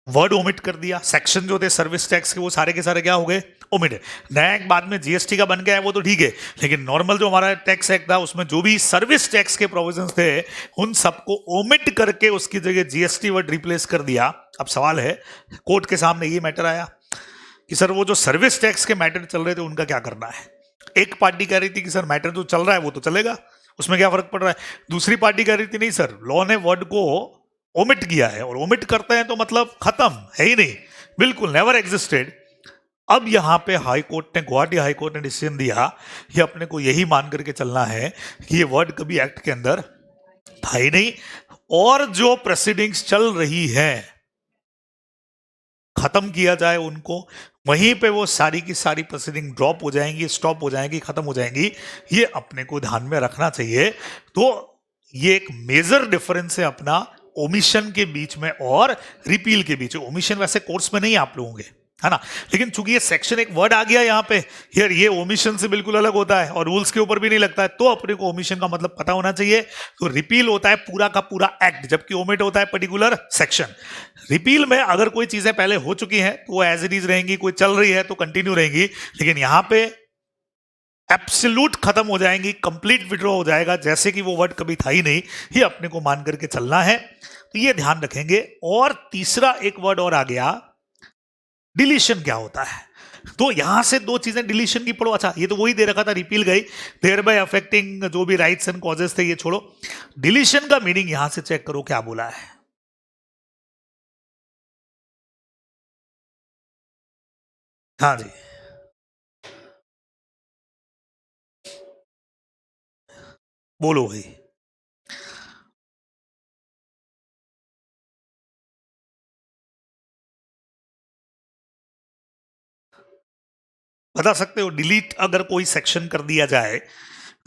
वर्ड ओमिट कर दिया, सेक्शन जो थे सर्विस टैक्स के वो सारे के सारे क्या हो गए, ओमिट। नया एक बाद में जीएसटी का बन गया है वो तो ठीक है, लेकिन नॉर्मल जो हमारा टैक्स एक्ट था उसमें जो भी सर्विस टैक्स के प्रोविजंस थे उन सबको ओमिट करके उसकी जगह जीएसटी वर्ड रिप्लेस कर दिया। अब सवाल है, कोर्ट के सामने ये मैटर आया कि सर वो जो सर्विस टैक्स के मैटर चल रहे थे उनका क्या करना है। एक पार्टी कह रही थी कि सर मैटर जो चल रहा है वो तो चलेगा, उसमें क्या फर्क पड़ रहा है। दूसरी पार्टी कह रही थी नहीं सर, लॉ ने वर्ड को ओमिट किया है और ओमिट करते हैं तो मतलब खत्म है ही नहीं, बिल्कुल नेवर एग्जिस्टेड। अब यहां पे हाई कोर्ट ने, गुवाहाटी हाई कोर्ट ने डिसीजन दिया कि अपने को यही मान करके चलना है कि ये वर्ड कभी एक्ट के अंदर था ही नहीं, और जो प्रोसीडिंग्स चल रही है खत्म किया जाए उनको, वहीं पे वो सारी की सारी प्रोसीडिंग ड्रॉप हो जाएंगी, स्टॉप हो जाएंगी, खत्म हो जाएंगी। ये अपने को ध्यान में रखना चाहिए। तो ये एक मेजर डिफरेंस है अपना ओमिशन के बीच में और रिपील के बीच। ओमिशन वैसे कोर्स में नहीं आप लोगों के, है ना, लेकिन चूंकि ये सेक्शन एक वर्ड आ गया यहाँ पे, यार ये ओमिशन से बिल्कुल अलग होता है और रूल्स के ऊपर भी नहीं लगता है, तो अपने को ओमिशन का मतलब पता होना चाहिए। तो रिपील होता है पूरा का पूरा एक्ट, जबकि ओमिट होता है पर्टिकुलर सेक्शन। रिपील में अगर कोई चीजें पहले हो चुकी हैं तो वो एज इट इज रहेंगी, कोई चल रही है तो कंटिन्यू रहेंगी, लेकिन यहां पे एब्सोल्यूट खत्म हो जाएंगी, कंप्लीट विड्रॉ हो जाएगा, जैसे कि वो वर्ड कभी था ही नहीं। ये अपने को मान करके चलना है, तो ये ध्यान रखेंगे। और तीसरा एक वर्ड और आ गया, डिलीशन क्या होता है। तो यहां से दो चीजें डिलीशन की पढ़ो। अच्छा, ये तो वही दे रखा था, रिपील गई, देयर बाय अफेक्टिंग जो भी राइट्स एंड कॉजेस थे ये छोड़ो। डिलीशन का मीनिंग यहां से चेक करो क्या बोला है। हाँ जी, बोलो भाई। बता सकते हो डिलीट अगर कोई सेक्शन कर दिया जाए,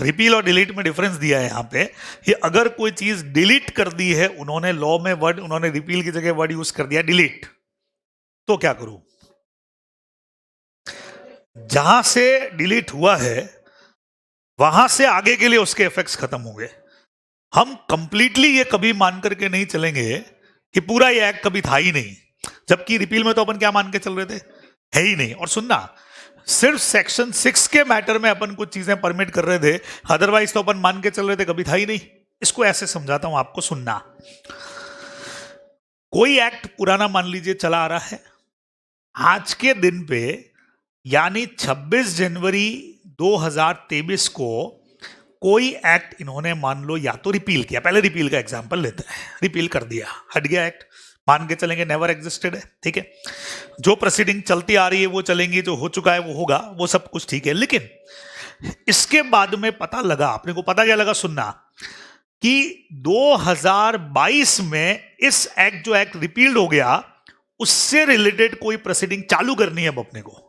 रिपील और डिलीट में डिफरेंस दिया है यहां पे। ये अगर कोई चीज डिलीट कर दी है उन्होंने, लॉ में वर्ड उन्होंने रिपील की जगह वर्ड यूज कर दिया डिलीट, तो क्या करूं। जहां से डिलीट हुआ है वहां से आगे के लिए उसके इफेक्ट्स खत्म हो गए। हम कंप्लीटली ये कभी मान करके नहीं चलेंगे कि पूरा ये एक्ट कभी था ही नहीं, जबकि रिपील में तो अपन क्या मान के चल रहे थे, है ही नहीं। और सुनना, सिर्फ सेक्शन 6 के मैटर में अपन कुछ चीजें परमिट कर रहे थे, अदरवाइज तो अपन मान के चल रहे थे कभी था ही नहीं। इसको ऐसे समझाता हूं आपको, सुनना। कोई एक्ट पुराना मान लीजिए चला आ रहा है, आज के दिन पे यानी 26 जनवरी 2023 को कोई एक्ट इन्होंने मान लो या तो रिपील किया, पहले रिपील का एग्जांपल लेते हैं, रिपील कर दिया, हट गया एक्ट, मान के चलेंगे नेवर एग्जिस्टेड है, ठीक है। जो प्रोसीडिंग चलती आ रही है वो चलेंगी, जो हो चुका है वो होगा, वो सब कुछ ठीक है। लेकिन इसके बाद में पता लगा, अपने को पता क्या लगा, सुनना, कि 2022 में इस एक्ट, जो एक्ट रिपील्ड हो गया, उससे रिलेटेड कोई प्रोसीडिंग चालू करनी है अब अपने को।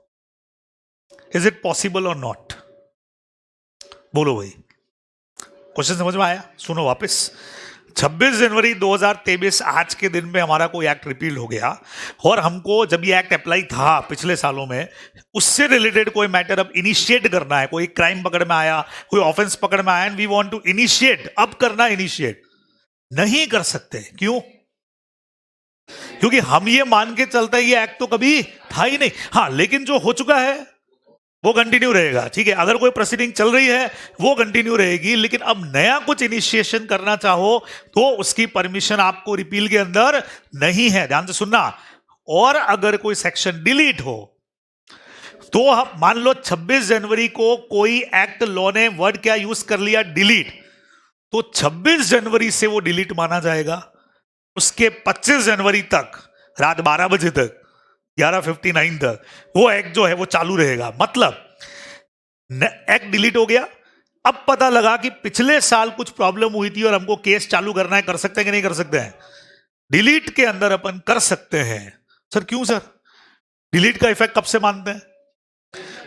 इज इट पॉसिबल और नॉट, बोलो भाई। क्वेश्चन समझ में आया? सुनो वापस। 26 जनवरी 2023 आज के दिन में हमारा कोई एक्ट रिपील हो गया, और हमको जब ये एक्ट अप्लाई था पिछले सालों में, उससे रिलेटेड कोई मैटर अब इनिशिएट करना है। कोई क्राइम पकड़ में आया, कोई ऑफेंस पकड़ में आया, and we want to initiate, अब करना इनिशिएट नहीं कर सकते। क्यों? क्योंकि हम ये मान के चलते हैं ये एक्ट तो कभी था ही नहीं। हाँ, लेकिन जो हो चुका है वो कंटिन्यू रहेगा, ठीक है। अगर कोई प्रोसीडिंग चल रही है वो कंटिन्यू रहेगी, लेकिन अब नया कुछ इनिशिएशन करना चाहो तो उसकी परमिशन आपको रिपील के अंदर नहीं है, ध्यान से सुनना। और अगर कोई सेक्शन डिलीट हो तो मान लो 26 जनवरी को कोई एक्ट लॉ ने वर्ड क्या यूज कर लिया, डिलीट, तो 26 जनवरी से वो डिलीट माना जाएगा, उसके 25 जनवरी तक रात 12 बजे तक, 11:59 तक वो एक्ट जो है वो चालू रहेगा। मतलब एक्ट डिलीट हो गया, अब पता लगा कि पिछले साल कुछ प्रॉब्लम हुई थी और हमको केस चालू करना है, कर सकते हैं कि नहीं कर सकते हैं? डिलीट के अंदर अपन कर सकते हैं। सर क्यों सर? डिलीट का इफेक्ट कब से मानते हैं?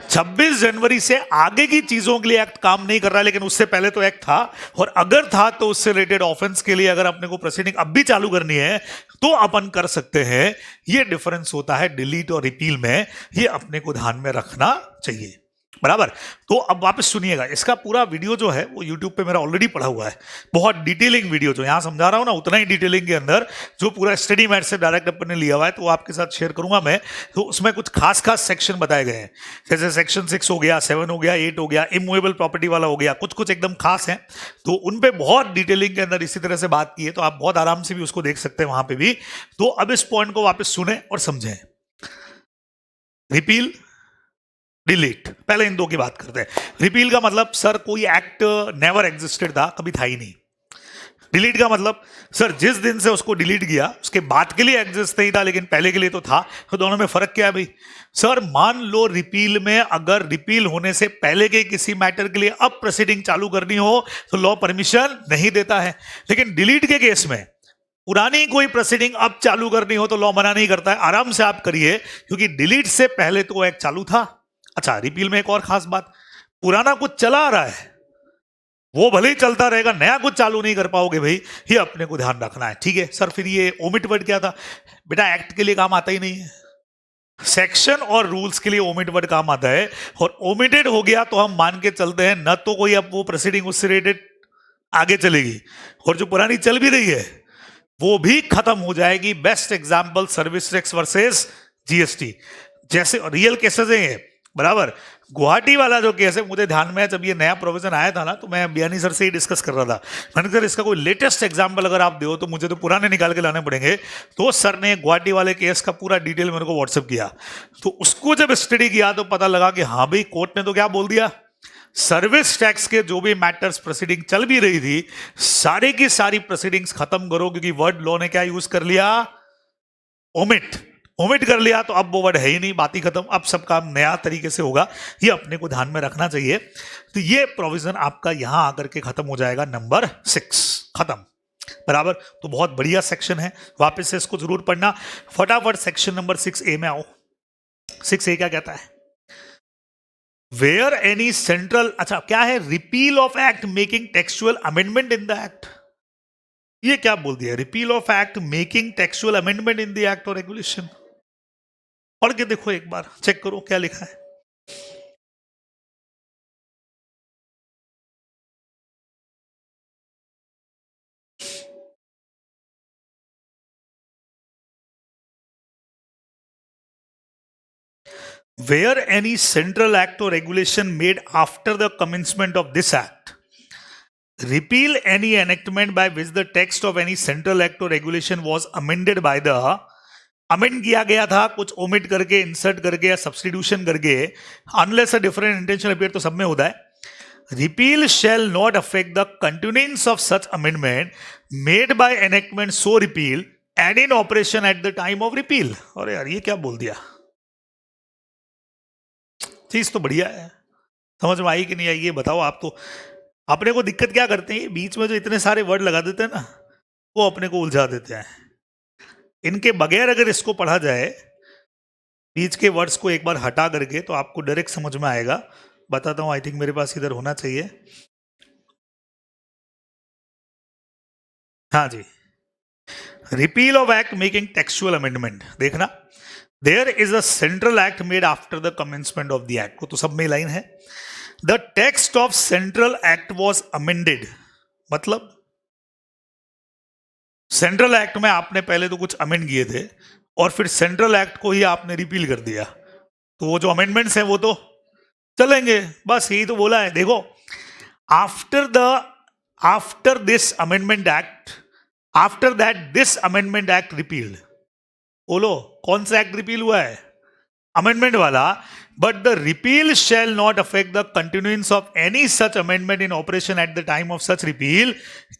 26 जनवरी से आगे की चीजों के लिए एक्ट काम नहीं कर रहा है, लेकिन उससे पहले तो एक्ट था, और अगर था तो उससे रिलेटेड ऑफेंस के लिए अगर अपने को प्रोसीडिंग अब भी चालू करनी है तो अपन कर सकते हैं। ये डिफरेंस होता है डिलीट और रिपील में, ये अपने को ध्यान में रखना चाहिए। बराबर। तो अब वापस सुनिएगा, इसका पूरा वीडियो जो है वो YouTube पे मेरा ऑलरेडी पड़ा हुआ है, बहुत डिटेलिंग वीडियो, जो यहाँ समझा रहा हूँ ना उतना ही डिटेलिंग के अंदर जो पूरा स्टडी मैट से डायरेक्ट अपन ने लिया हुआ है, तो वो आपके साथ शेयर करूंगा मैं। तो उसमें कुछ खास खास सेक्शन बताए गए हैं, जैसे सेक्शन 6 हो गया, 7 हो गया, 8 हो गया, इमूवेबल प्रॉपर्टी वाला हो गया, कुछ कुछ एकदम खास है, तो उन पे बहुत डिटेलिंग के अंदर इसी तरह से बात की है, तो आप बहुत आराम से भी उसको देख सकते हैं वहां पे भी। तो अब इस पॉइंट को वापस सुने और समझें। रिपील, डिलीट, पहले इन दो की बात करते हैं। रिपील का मतलब सर कोई एक्ट नेवर एग्जिस्टेड था, कभी था ही नहीं। डिलीट का मतलब सर जिस दिन से उसको डिलीट किया उसके बाद के लिए एग्जिस्ट नहीं था, लेकिन पहले के लिए तो था। तो दोनों में फर्क क्या है भाई? सर मान लो रिपील में अगर रिपील होने से पहले के किसी मैटर के लिए अब प्रोसीडिंग चालू करनी हो तो लॉ परमिशन नहीं देता है, लेकिन डिलीट के केस में पुरानी कोई प्रोसीडिंग अब चालू करनी हो तो लॉ मना नहीं करता है, आराम से आप करिए, क्योंकि डिलीट से पहले तो एक चालू था। अच्छा, रिपील में एक और खास बात, पुराना कुछ चला आ रहा है वो भले ही चलता रहेगा, नया कुछ चालू नहीं कर पाओगे भाई, ये अपने को ध्यान रखना है, ठीक है। सर फिर ये ओमिट वर्ड क्या था? बेटा एक्ट के लिए काम आता ही नहीं है, सेक्शन और रूल्स के लिए ओमिट वर्ड काम आता है, और ओमिटेड हो गया तो हम मान के चलते हैं न तो कोई अब वो प्रोसीडिंग उससे रिलेटेड आगे चलेगी, और जो पुरानी चल भी रही है वो भी खत्म हो जाएगी। Best example service tax versus GST जैसे रियल केसेस हैं ये, बराबर। गुवाहाटी वाला जो केस है मुझे ध्यान में है, जब ये नया प्रोविजन आया था ना तो मैं बियानी सर से ही डिस्कस कर रहा था, मैंने सर इसका कोई लेटेस्ट एग्जांपल अगर आप दो तो मुझे तो पुराने निकाल के लाने पड़ेंगे। तो सर ने गुवाहाटी वाले केस का पूरा डिटेल मेरे को व्हाट्सएप किया, तो उसको जब स्टडी किया तो पता लगा कि हाँ भाई कोर्ट ने तो क्या बोल दिया, सर्विस टैक्स के जो भी मैटर्स प्रोसीडिंग चल भी रही थी सारी की सारी प्रोसीडिंग्स खत्म करो, क्योंकि वर्ड लॉ ने क्या यूज कर लिया? ओमिट। ओमिट कर लिया तो अब वो वर्ड है ही नहीं, बात ही खत्म, अब सब काम नया तरीके से होगा, ये अपने को ध्यान में रखना चाहिए। तो ये प्रोविजन आपका यहां आकर के खत्म हो जाएगा, नंबर 6 खत्म, बराबर। तो बहुत बढ़िया सेक्शन है, वापस से इसको जरूर पढ़ना फटाफट। सेक्शन नंबर 6A में आओ। 6A क्या कहता है? वेयर एनी सेंट्रल, अच्छा क्या है? Repeal of act making textual amendment in the act. ये क्या बोल दिया? Repeal of act making textual amendment in the act और रेगुलेशन। पढ़ के देखो एक बार, चेक करो क्या लिखा है। Where any central act or regulation made after the commencement of this act repeal any enactment by which the text of any central act or regulation was amended by the, amend किया गया था कुछ omit करके, insert करके या substitution करके, unless a different intention appear, तो सब में होता है। Repeal shall not affect the continuance of such amendment made by enactment so repeal and in operation at the time of repeal. अरे यार ये क्या बोल दिया? चीज तो बढ़िया है, समझ में आई कि नहीं आई ये बताओ आप। तो अपने को दिक्कत क्या करते हैं, बीच में जो इतने सारे वर्ड लगा देते हैं ना वो अपने को उलझा देते हैं। इनके बगैर अगर इसको पढ़ा जाए, बीच के वर्ड्स को एक बार हटा करके, तो आपको डायरेक्ट समझ में आएगा। बताता हूं, आई थिंक मेरे पास इधर होना चाहिए। हाँ जी, repeal of act making textual amendment, देखना there is a central act made after the commencement of the act, को तो सब में लाइन है। The text of central act was amended, मतलब सेंट्रल एक्ट में आपने पहले तो कुछ अमेंड किए थे और फिर सेंट्रल एक्ट को ही आपने रिपील कर दिया, तो वो जो अमेंडमेंट्स हैं वो तो चलेंगे, बस यही तो बोला है। देखो, after this amendment act, after that this amendment act repealed, बोलो कौन सा एक्ट रिपील हुआ है? अमेंडमेंट वाला। But the repeal shall not affect the continuance of any such amendment in operation at the time of such repeal.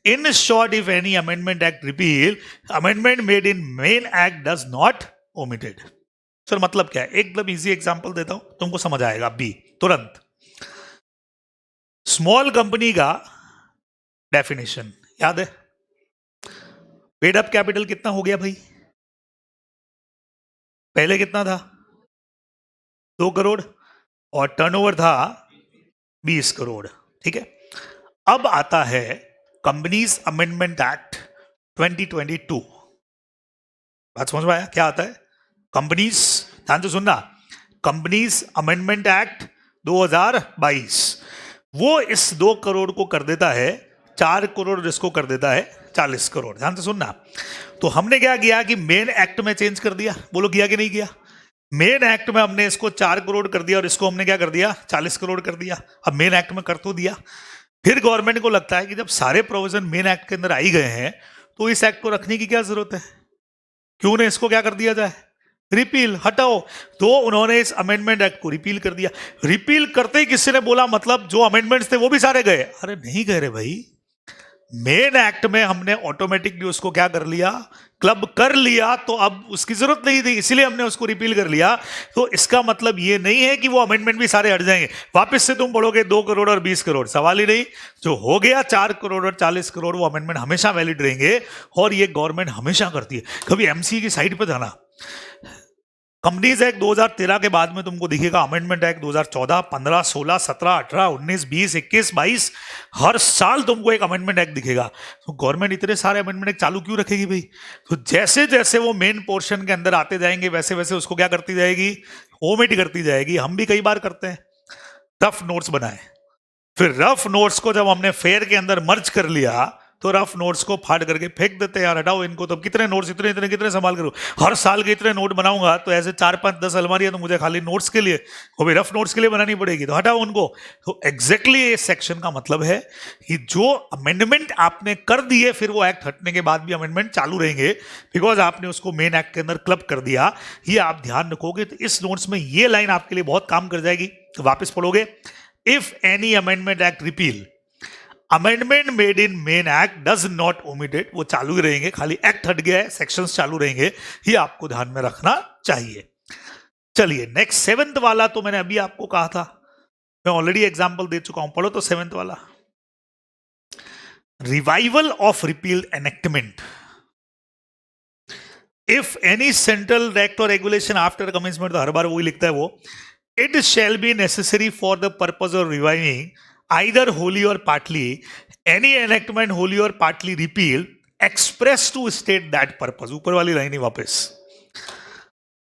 In short, if any amendment act repeal, amendment made in main act does not omitted. Sir मतलब क्या है? एकदम easy example देता हूं, तुमको समझ आएगा B तुरंत। स्मॉल कंपनी का डेफिनेशन याद है? पेड अप कैपिटल कितना हो गया भाई? पहले कितना था? 2 करोड़, और टर्नओवर था 20 करोड़, ठीक है। अब आता है कंपनीज अमेंडमेंट एक्ट 2022। बात समझ में आया? क्या आता है? कंपनीज, ध्यान से सुनना, कंपनीज अमेंडमेंट एक्ट 2022 वो इस 2 करोड़ को कर देता है 4 करोड़, जिसको कर देता है 40 करोड़। ध्यान से सुनना। तो हमने क्या किया कि मेन एक्ट में चेंज कर दिया, बोलो किया कि नहीं किया? मेन एक्ट में हमने इसको 4 करोड़ कर दिया और इसको हमने क्या कर दिया 40 करोड़ कर दिया। अब मेन एक्ट में कर तो दिया, फिर गवर्नमेंट को लगता है कि जब सारे प्रोविजन मेन एक्ट के अंदर आई गए हैं तो इस एक्ट को रखने की क्या जरूरत है, क्यों ने इसको क्या कर दिया जाए, रिपील, हटाओ। तो उन्होंने इस अमेंडमेंट एक्ट को रिपील कर दिया। रिपील करते ही किसी ने बोला मतलब जो अमेंडमेंट्स थे वो भी सारे गए। अरे नहीं गए रे भाई, मेन एक्ट में हमने ऑटोमेटिकली उसको क्या कर लिया, क्लब कर लिया, तो अब उसकी जरूरत नहीं थी, इसीलिए हमने उसको रिपील कर लिया। तो इसका मतलब ये नहीं है कि वो अमेंडमेंट भी सारे हट जाएंगे, वापस से तुम पढ़ोगे 2 करोड़ और 20 करोड़, सवाल ही नहीं। जो हो गया 4 करोड़ और 40 करोड़ वो अमेंडमेंट हमेशा वैलिड रहेंगे, और ये गवर्नमेंट हमेशा करती है। कभी एमसीए की साइट पर जाना, कंपनीज एक्ट 2013 के बाद में तुमको दिखेगा अमेंडमेंट एक्ट 2014, 15, 16, 17, 18, 19, 20, 21, 22, हर साल तुमको एक अमेंडमेंट एक्ट दिखेगा। तो गवर्नमेंट इतने सारे अमेंडमेंट एक्ट चालू क्यों रखेगी भाई? तो जैसे जैसे वो मेन पोर्शन के अंदर आते जाएंगे वैसे वैसे उसको क्या करती जाएगी, ओमिट करती जाएगी। हम भी कई बार करते हैं, रफ नोट्स बनाए, फिर रफ नोट्स को जब हमने फेयर के अंदर मर्ज कर लिया तो रफ नोट्स को फाड़ करके फेंक देते हैं, यार हटाओ इनको। तो कितने नोट्स, इतने इतने कितने संभाल करो, हर साल के इतने नोट बनाऊंगा तो ऐसे 4, 5, 10 अलमारियां तो मुझे खाली नोट्स के लिए, वो भी रफ नोट्स के लिए बनानी पड़ेगी, तो हटाओ उनको। तो एग्जैक्टली ये सेक्शन का मतलब है कि जो अमेंडमेंट आपने कर दिए फिर वो एक्ट हटने के बाद भी अमेंडमेंट चालू रहेंगे, बिकॉज आपने उसको मेन एक्ट के अंदर क्लब कर दिया। ये आप ध्यान रखोगे तो इस नोट्स में ये लाइन आपके लिए बहुत काम कर जाएगी। तो वापस पढ़ोगे, if any amendment act repeal, amendment made in main act does not omitted, वो चालू ही रहेंगे, खाली एक्ट हट गया है, सेक्शंस चालू रहेंगे, ये आपको ध्यान में रखना चाहिए। चलिए नेक्स्ट 7th वाला, तो मैंने अभी आपको कहा था, मैं ऑलरेडी एग्जांपल दे चुका हूं, पढ़ो तो 7th वाला, revival of repeal enactment. If any central act और रेगुलेशन आफ्टर कमेंसमेंट, तो हर बार वही लिखता है वो, it shall be necessary for the purpose of reviving either wholly or partly any enactment wholly or partly repealed express to state that purpose। ऊपर वाली line ही वापस,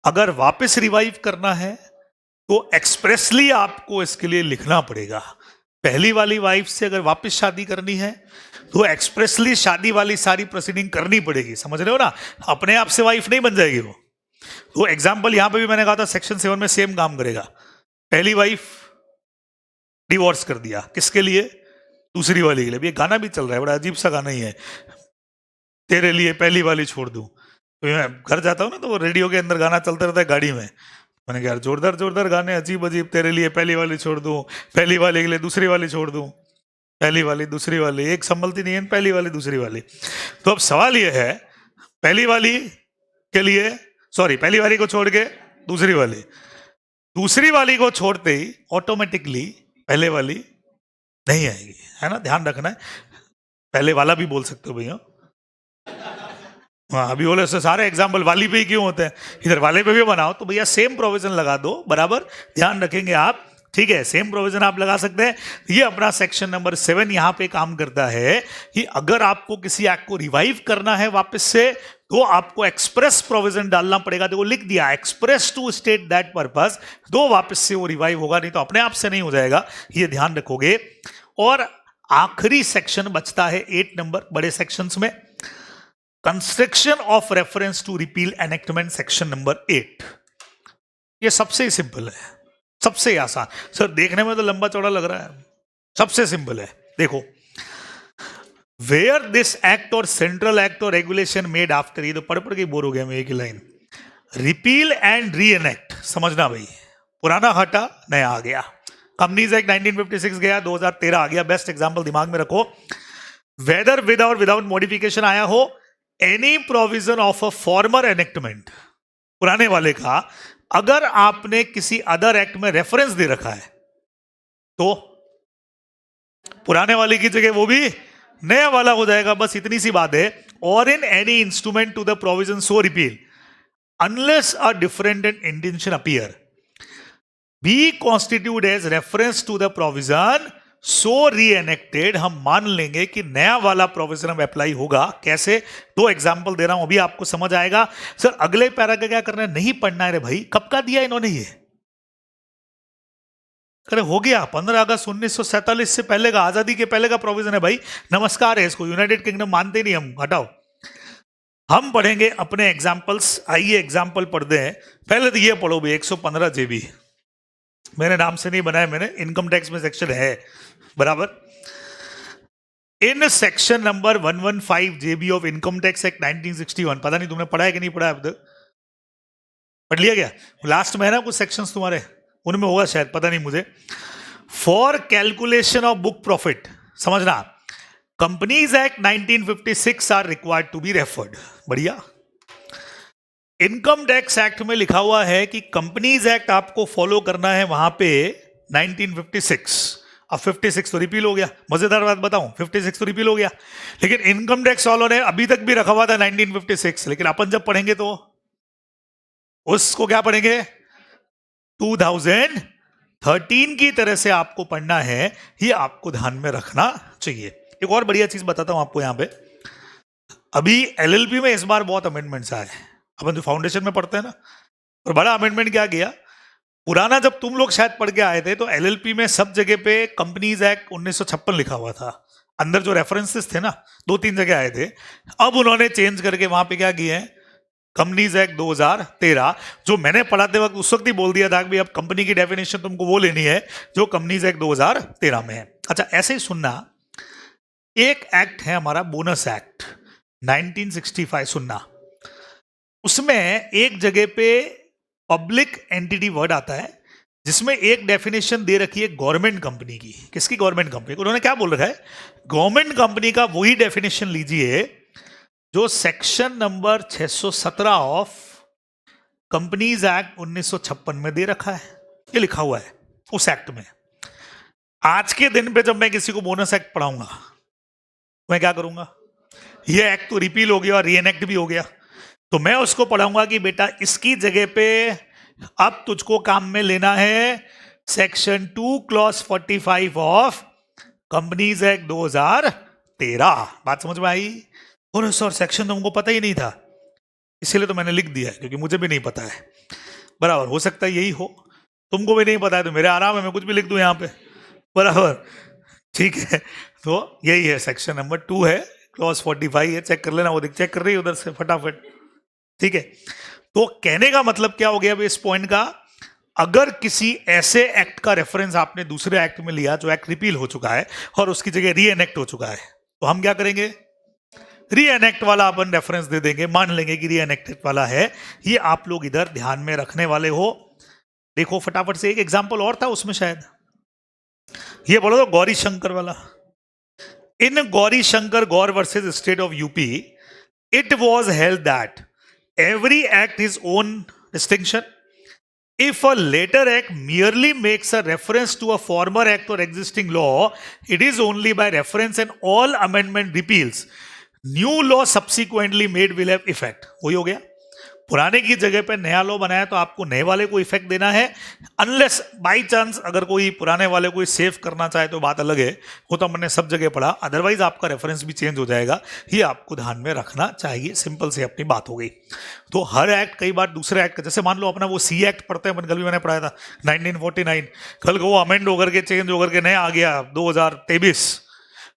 अगर वापस रिवाइव करना है तो एक्सप्रेसली आपको इसके लिए लिखना पड़ेगा। पहली वाली वाइफ से अगर वापस शादी करनी है तो एक्सप्रेसली शादी वाली सारी प्रोसीडिंग करनी पड़ेगी, समझ रहे हो ना, अपने आप से वाइफ नहीं बन जाएगी वो। तो एग्जाम्पल यहां पे भी मैंने कहा था सेक्शन 7 में सेम काम करेगा। पहली वाइफ डिवोर्स कर दिया, किसके लिए, दूसरी वाली के लिए। ये गाना भी चल रहा है, बड़ा अजीब सा गाना ही है, तेरे लिए पहली वाली छोड़ दूं। तो मैं घर जाता हूँ ना तो वो रेडियो के अंदर गाना चलता रहता है गाड़ी में, मैंने कहा यार जोरदार जोरदार गाने, अजीब अजीब, तेरे लिए पहली वाली छोड़ दूं, पहली वाली के लिए दूसरी वाली छोड़ दूं, पहली वाली दूसरी वाली, एक संभलती नहीं है, पहली वाली दूसरी वाली। तो अब सवाल ये है, पहली वाली के लिए, सॉरी पहली वाली को छोड़ के दूसरी वाली, दूसरी वाली को छोड़ते ही ऑटोमेटिकली पहले वाली नहीं आएगी, है ना, ध्यान रखना है। पहले वाला भी बोल सकते हो भैया, हाँ अभी बोले सारे एग्जाम्पल वाली पे ही क्यों होते हैं, इधर वाले पे भी बनाओ, तो भैया सेम प्रोविजन लगा दो, बराबर ध्यान रखेंगे आप, ठीक है, सेम प्रोविजन आप लगा सकते हैं। ये अपना सेक्शन नंबर 7 यहां पे काम करता है कि अगर आपको किसी एक्ट को रिवाइव करना है वापस से तो आपको एक्सप्रेस प्रोविजन डालना पड़ेगा। देखो लिख दिया express to state that purpose, तो वापस से वो रिवाइव होगा, नहीं तो अपने आप से नहीं हो जाएगा, ये ध्यान रखोगे। और आखिरी सेक्शन बचता है 8 नंबर बड़े सेक्शंस में, construction of reference to repeal enactment, section number 8। ये सबसे सिंपल है, सबसे आसान। सर देखने में तो लंबा चौड़ा लग रहा है, सबसे सिंपल है। देखो, वेयर दिस एक्ट और सेंट्रल एक्ट और रेगुलेशन मेड आफ्टर, ये तो पढ़ पढ़ के बोर हो गया मैं एक ही line, repeal and re enact, समझना भाई, पुराना हटा नया आ गया। कंपनीज एक्ट 1956 गया, 2013 आ गया, बेस्ट एग्जांपल दिमाग में रखो। वेदर विद और विदाउट मॉडिफिकेशन आया हो, any provision of a former enactment, पुराने वाले का अगर आपने किसी अदर एक्ट में रेफरेंस दे रखा है तो पुराने वाले की जगह वो भी नया वाला हो जाएगा, बस इतनी सी बात है। और in any instrument to the provision so repeal unless a different intention appear be constitute as reference to the provision so reenacted, हम मान लेंगे कि नया वाला प्रोविजन अब अप्लाई होगा। कैसे, 2 एग्जांपल दे रहा हूं, अभी आपको समझ आएगा। सर अगले पैरा का क्या करना है, नहीं पढ़ना है रे भाई, कब का दिया इन्होंने ये, अरे हो गया, 15 अगस्त 1947 से पहले का, आजादी के पहले का प्रोविजन है भाई, नमस्कार है इसको, यूनाइटेड किंगडम मानते नहीं हम, हटाओ। हम पढ़ेंगे अपने एग्जाम्पल्स, आइए एग्जाम्पल पढ़ते हैं। पहले तो ये पढ़ो भाई, 115 जेबी मेरे नाम से नहीं बनाया मैंने, इनकम टैक्स में सेक्शन है बराबर। In section number 115 JB of income tax act 1961, पता नहीं तुमने पढ़ा है कि नहीं पढ़ा है अब तक, पढ़ लिया क्या? लास्ट में है ना कुछ सेक्शंस तुम्हारे, उनमें होगा शायद, पता नहीं मुझे। For calculation of book profit, समझना, companies act 1956 are required to be referred. बढ़िया। इनकम टैक्स एक्ट में लिखा हुआ है कि कंपनीज एक्ट आपको फॉलो करना है वहां पे 1956। अब 56 तो रिपील हो गया, मजेदार बात बताऊं, 56 तो रिपील हो गया, लेकिन इनकम टैक्स वालों ने अभी तक भी रखा हुआ था 1956। लेकिन अपन जब पढ़ेंगे तो उसको क्या पढ़ेंगे, 2013 की तरह से आपको पढ़ना है, ये आपको ध्यान में रखना चाहिए। एक और बढ़िया चीज बताता हूं आपको, यहां पे अभी एलएलबी में इस बार बहुत अमेंडमेंट्स आए, अपन जो फाउंडेशन में पढ़ते हैं ना, और बड़ा अमेंडमेंट क्या किया, पुराना जब तुम लोग शायद पढ़ के आए थे तो एलएलपी में सब जगह पे कंपनीज एक्ट 1956 लिखा हुआ था, अंदर जो रेफरेंसेस थे ना 2-3 जगह आए थे। अब उन्होंने चेंज करके वहां पे क्या किए हैं, कंपनीज एक्ट 2013, जो मैंने पढ़ाते वक्त उस वक्त ही बोल दिया था कि अब कंपनी की डेफिनेशन तुमको वो लेनी है जो कंपनीज एक्ट 2013 में है। अच्छा, ऐसे ही सुनना, एक एक्ट है हमारा बोनस एक्ट 1965, सुनना, उसमें एक जगह पे पब्लिक एंटिटी वर्ड आता है, जिसमें एक डेफिनेशन दे रखी है गवर्नमेंट कंपनी की। किसकी? Government company. उन्होंने क्या बोल रखा है, गवर्नमेंट कंपनी का वही डेफिनेशन लीजिए जो section number 617 of companies act 1956 में दे रखा है, ये लिखा हुआ है उस एक्ट में। आज के दिन पे जब मैं किसी को बोनस एक्ट पढ़ाऊंगा, मैं क्या करूंगा, ये एक्ट तो रिपील हो गया और रीएनेक्ट भी हो गया, तो मैं उसको पढ़ाऊंगा कि बेटा इसकी जगह पे अब तुझको काम में लेना है section 2 clause 45 of companies act 2013। बात समझ में आई? और सर सेक्शन तो हमको पता ही नहीं था, इसीलिए तो मैंने लिख दिया है, क्योंकि मुझे भी नहीं पता है बराबर। हो सकता है यही हो, तुमको भी नहीं पता है तो मेरे आराम है, मैं कुछ भी लिख दूं यहाँ पे बराबर, ठीक है। तो यही है, सेक्शन नंबर 2 है, क्लॉज 45 है, चेक कर लेना, वो चेक कर रही है उधर से फटाफट, ठीक है। तो कहने का मतलब क्या हो गया अब इस पॉइंट का, अगर किसी ऐसे एक्ट का रेफरेंस आपने दूसरे एक्ट में लिया जो एक्ट रिपील हो चुका है और उसकी जगह रीएनेक्ट हो चुका है, तो हम क्या करेंगे, रीएनेक्ट वाला अपन रेफरेंस दे देंगे, मान लेंगे कि रीएनेक्टेड वाला है। ये आप लोग इधर ध्यान में रखने वाले हो। देखो फटाफट से, एक एग्जाम्पल और था उसमें शायद, ये बोलो तो गौरी शंकर वाला। In Gauri Shankar Gaur versus state of UP, it was held that every act his own distinction. If a later act merely makes a reference to a former act or existing law, it is only by reference and all amendment repeals. New law subsequently made will have effect. वही हो गया, पुराने की जगह पे नया law बनाया तो आपको नए वाले को इफेक्ट देना है, अनलेस बाई चांस अगर कोई पुराने वाले को सेव करना चाहे तो बात अलग है, वो तो हमने सब जगह पढ़ा, अदरवाइज आपका रेफरेंस भी चेंज हो जाएगा, ये आपको ध्यान में रखना चाहिए। सिंपल से अपनी बात हो गई। तो हर एक्ट कई बार दूसरे एक्ट, जैसे मान लो अपना वो सी एक्ट पढ़ते हैं, कल भी मैंने पढ़ाया था 1949, कल को वो अमेंड होकर के चेंज होकर के नया आ गया 2023,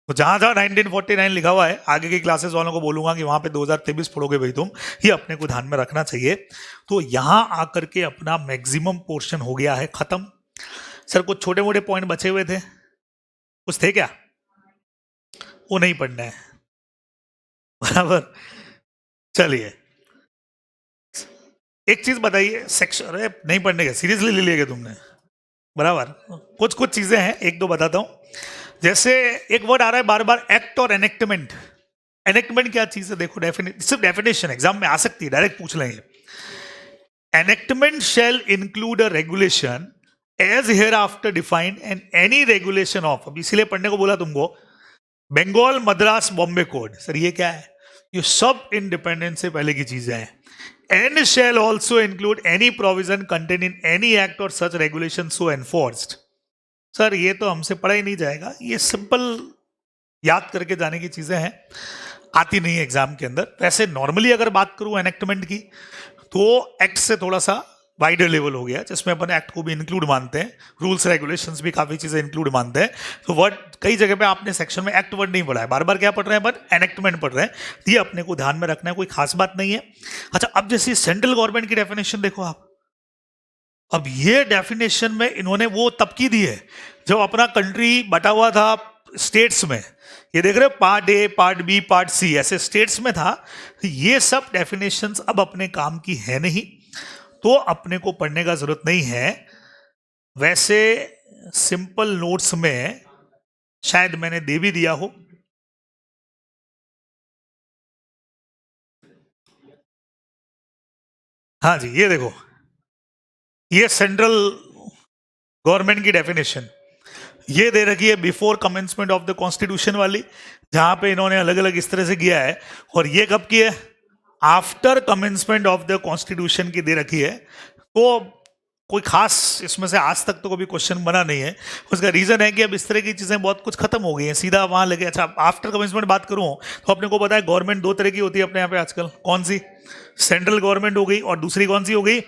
तो जहां जहां 1949 लिखा हुआ है, आगे की क्लासेस वालों को बोलूंगा कि वहां पे 2023 पढ़ोगे भाई तुम, ये अपने को ध्यान में रखना चाहिए। तो यहां आकर के अपना मैक्सिमम पोर्शन हो गया है खत्म। सर कुछ छोटे मोटे पॉइंट बचे हुए थे, कुछ थे क्या? वो नहीं पढ़ना है बराबर। चलिए एक चीज बताइए, सेक्शन, अरे नहीं पढ़ने का, सीरियसली ले लिया तुमने बराबर। कुछ कुछ चीजें हैं, एक दो बताता हूं। जैसे एक वर्ड आ रहा है बार बार, एक्ट और एनेक्टमेंट। एनेक्टमेंट क्या चीज है? देखो सिर्फ डेफिनेशन एग्जाम में आ सकती है, डायरेक्ट पूछ लेंगे। Enactment shall include a regulation as here after defined and any regulation of, अब इसीलिए पढ़ने को बोला तुमको, बंगाल, मद्रास, बॉम्बे कोड। सर ये क्या है? ये सब इंडिपेंडेंस से पहले की चीजें हैं। And shall also include any provision contain in any act और सच रेगुलेशन सो एनफोर्स्ड। सर ये तो हमसे पढ़ा ही नहीं जाएगा, ये सिंपल याद करके जाने की चीजें हैं, आती नहीं है एग्जाम के अंदर। वैसे नॉर्मली अगर बात करूं एनेक्टमेंट की, तो एक्ट से थोड़ा सा वाइडर लेवल हो गया, जिसमें अपन एक्ट को भी इंक्लूड मानते हैं, रूल्स रेगुलेशंस भी काफ़ी चीज़ें इंक्लूड मानते हैं। तो वर्ड कई जगह पे आपने सेक्शन में एक्ट वर्ड नहीं पढ़ा है, बार बार क्या पढ़ रहे हैं अपन, एनेक्टमेंट पढ़ रहे हैं। ये अपने को ध्यान में रखना है, कोई खास बात नहीं है। अच्छा, अब जैसे सेंट्रल गवर्नमेंट की डेफिनेशन देखो आप। अब ये डेफिनेशन में इन्होंने वो तब की दी है जब अपना कंट्री बटा हुआ था स्टेट्स में। ये देख रहे हो, part A, part B, part C, ऐसे स्टेट्स में था। ये सब डेफिनेशंस अब अपने काम की है नहीं, तो अपने को पढ़ने का जरूरत नहीं है। वैसे सिंपल नोट्स में शायद मैंने दे भी दिया हो। हाँ जी, ये देखो, ये सेंट्रल गवर्नमेंट की डेफिनेशन ये दे रखी है before commencement of the constitution वाली, जहां पे इन्होंने अलग अलग इस तरह से किया है। और ये कब की है, after commencement of the constitution की दे रखी है। तो कोई खास इसमें से आज तक तो कोई क्वेश्चन बना नहीं है। उसका रीजन है कि अब इस तरह की चीजें बहुत कुछ खत्म हो गई हैं, सीधा वहां लगे। अच्छा, आफ्टर कमेंसमेंट बात करूं तो अपने को पता है गवर्नमेंट दो तरह की होती है अपने यहाँ पे आजकल। कौन सी, सेंट्रल गवर्नमेंट हो गई, और दूसरी कौन सी हो गई,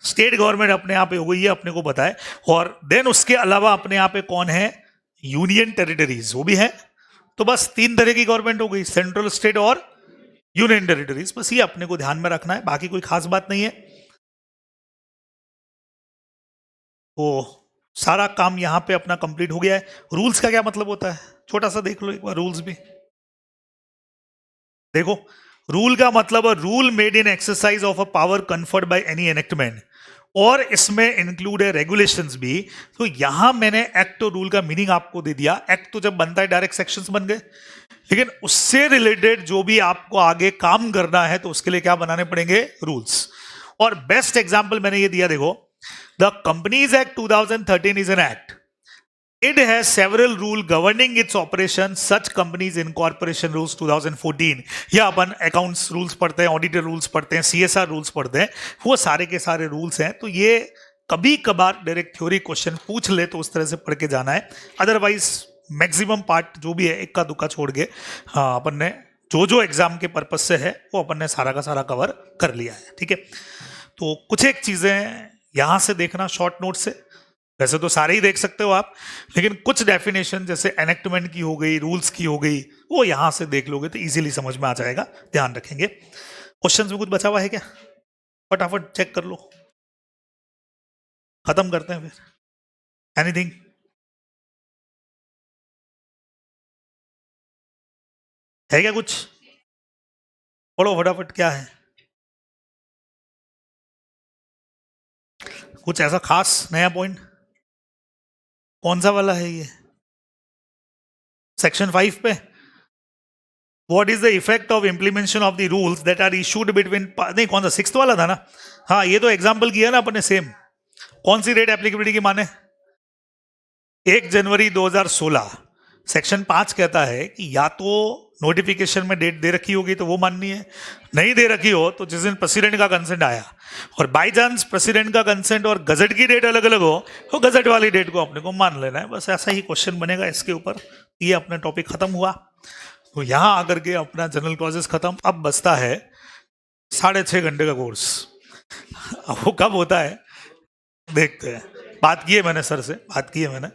स्टेट गवर्नमेंट अपने यहाँ पे हो गई, ये अपने को पता है। और देन उसके अलावा अपने यहाँ पे कौन है, यूनियन टेरिटरीज, वो भी है। तो बस तीन तरह की गवर्नमेंट हो गई, सेंट्रल, स्टेट और यूनियन टेरिटरीज। बस ये अपने को ध्यान में रखना है, बाकी कोई खास बात नहीं है। तो सारा काम यहां पे अपना कंप्लीट हो गया है। रूल्स का क्या मतलब होता है, छोटा सा देख लो एक बार रूल्स भी। देखो, रूल का मतलब rule made in exercise of a power conferred by any enactment, और इसमें इंक्लूड है रेगुलेशंस भी। तो यहां मैंने एक्ट और रूल का मीनिंग आपको दे दिया। एक्ट तो जब बनता है डायरेक्ट सेक्शंस बन गए, लेकिन उससे रिलेटेड जो भी आपको आगे काम करना है तो उसके लिए क्या बनाने पड़ेंगे, रूल्स। और बेस्ट एग्जांपल मैंने ये दिया, देखो, the companies act 2013 is an act. It has several rules governing its operation, such companies incorporation rules 2014। या अपन अकाउंट्स रूल्स पढ़ते हैं, ऑडिटर रूल्स पढ़ते हैं, CSR रूल्स पढ़ते हैं, वो सारे के सारे रूल्स हैं। तो ये कभी कभार डायरेक्ट थ्योरी क्वेश्चन पूछ ले तो उस तरह से पढ़ के जाना है। अदरवाइज मैक्सिमम पार्ट जो भी है इक्का दुक्का छोड़ के, हाँ, अपन ने जो जो एग्जाम के पर्पज से है वो अपन ने सारा का सारा कवर कर लिया है। ठीक है, तो कुछ एक चीजें यहां से देखना शॉर्ट नोट से, वैसे तो सारे ही देख सकते हो आप, लेकिन कुछ डेफिनेशन जैसे एनेक्टमेंट की हो गई, रूल्स की हो गई, वो यहां से देख लोगे तो इजीली समझ में आ जाएगा। ध्यान रखेंगे। क्वेश्चंस में कुछ बचा हुआ है क्या, फटाफट चेक कर लो, खत्म करते हैं फिर। एनीथिंग, है क्या कुछ, पढ़ो फटाफट, क्या है कुछ ऐसा खास नया पॉइंट, कौन सा वाला है ये, सेक्शन 5 पे। What is the effect of implementation of the rules that are issued between, नहीं कौन सा, 6th वाला था ना। हाँ, ये तो एग्जाम्पल किया ना अपने सेम। कौन सी डेट एप्लीकेबिलिटी की माने, 1 जनवरी 2016। सेक्शन 5 कहता है कि या तो नोटिफिकेशन में डेट दे रखी होगी तो वो माननी है, नहीं दे रखी हो तो जिस दिन प्रेसिडेंट का कंसेंट आया, और बाय चांस प्रेसिडेंट का कंसेंट और गजट की डेट अलग अलग हो तो गजट वाली डेट को अपने को मान लेना है। बस ऐसा ही क्वेश्चन बनेगा इसके ऊपर। ये अपना टॉपिक खत्म हुआ। तो यहां आकर के अपना जनरल क्लॉजेस खत्म। अब बचता है 6.5 घंटे का कोर्स। अब वो कब होता है देखते हैं। बात की है मैंने सर से, बात की है मैंने।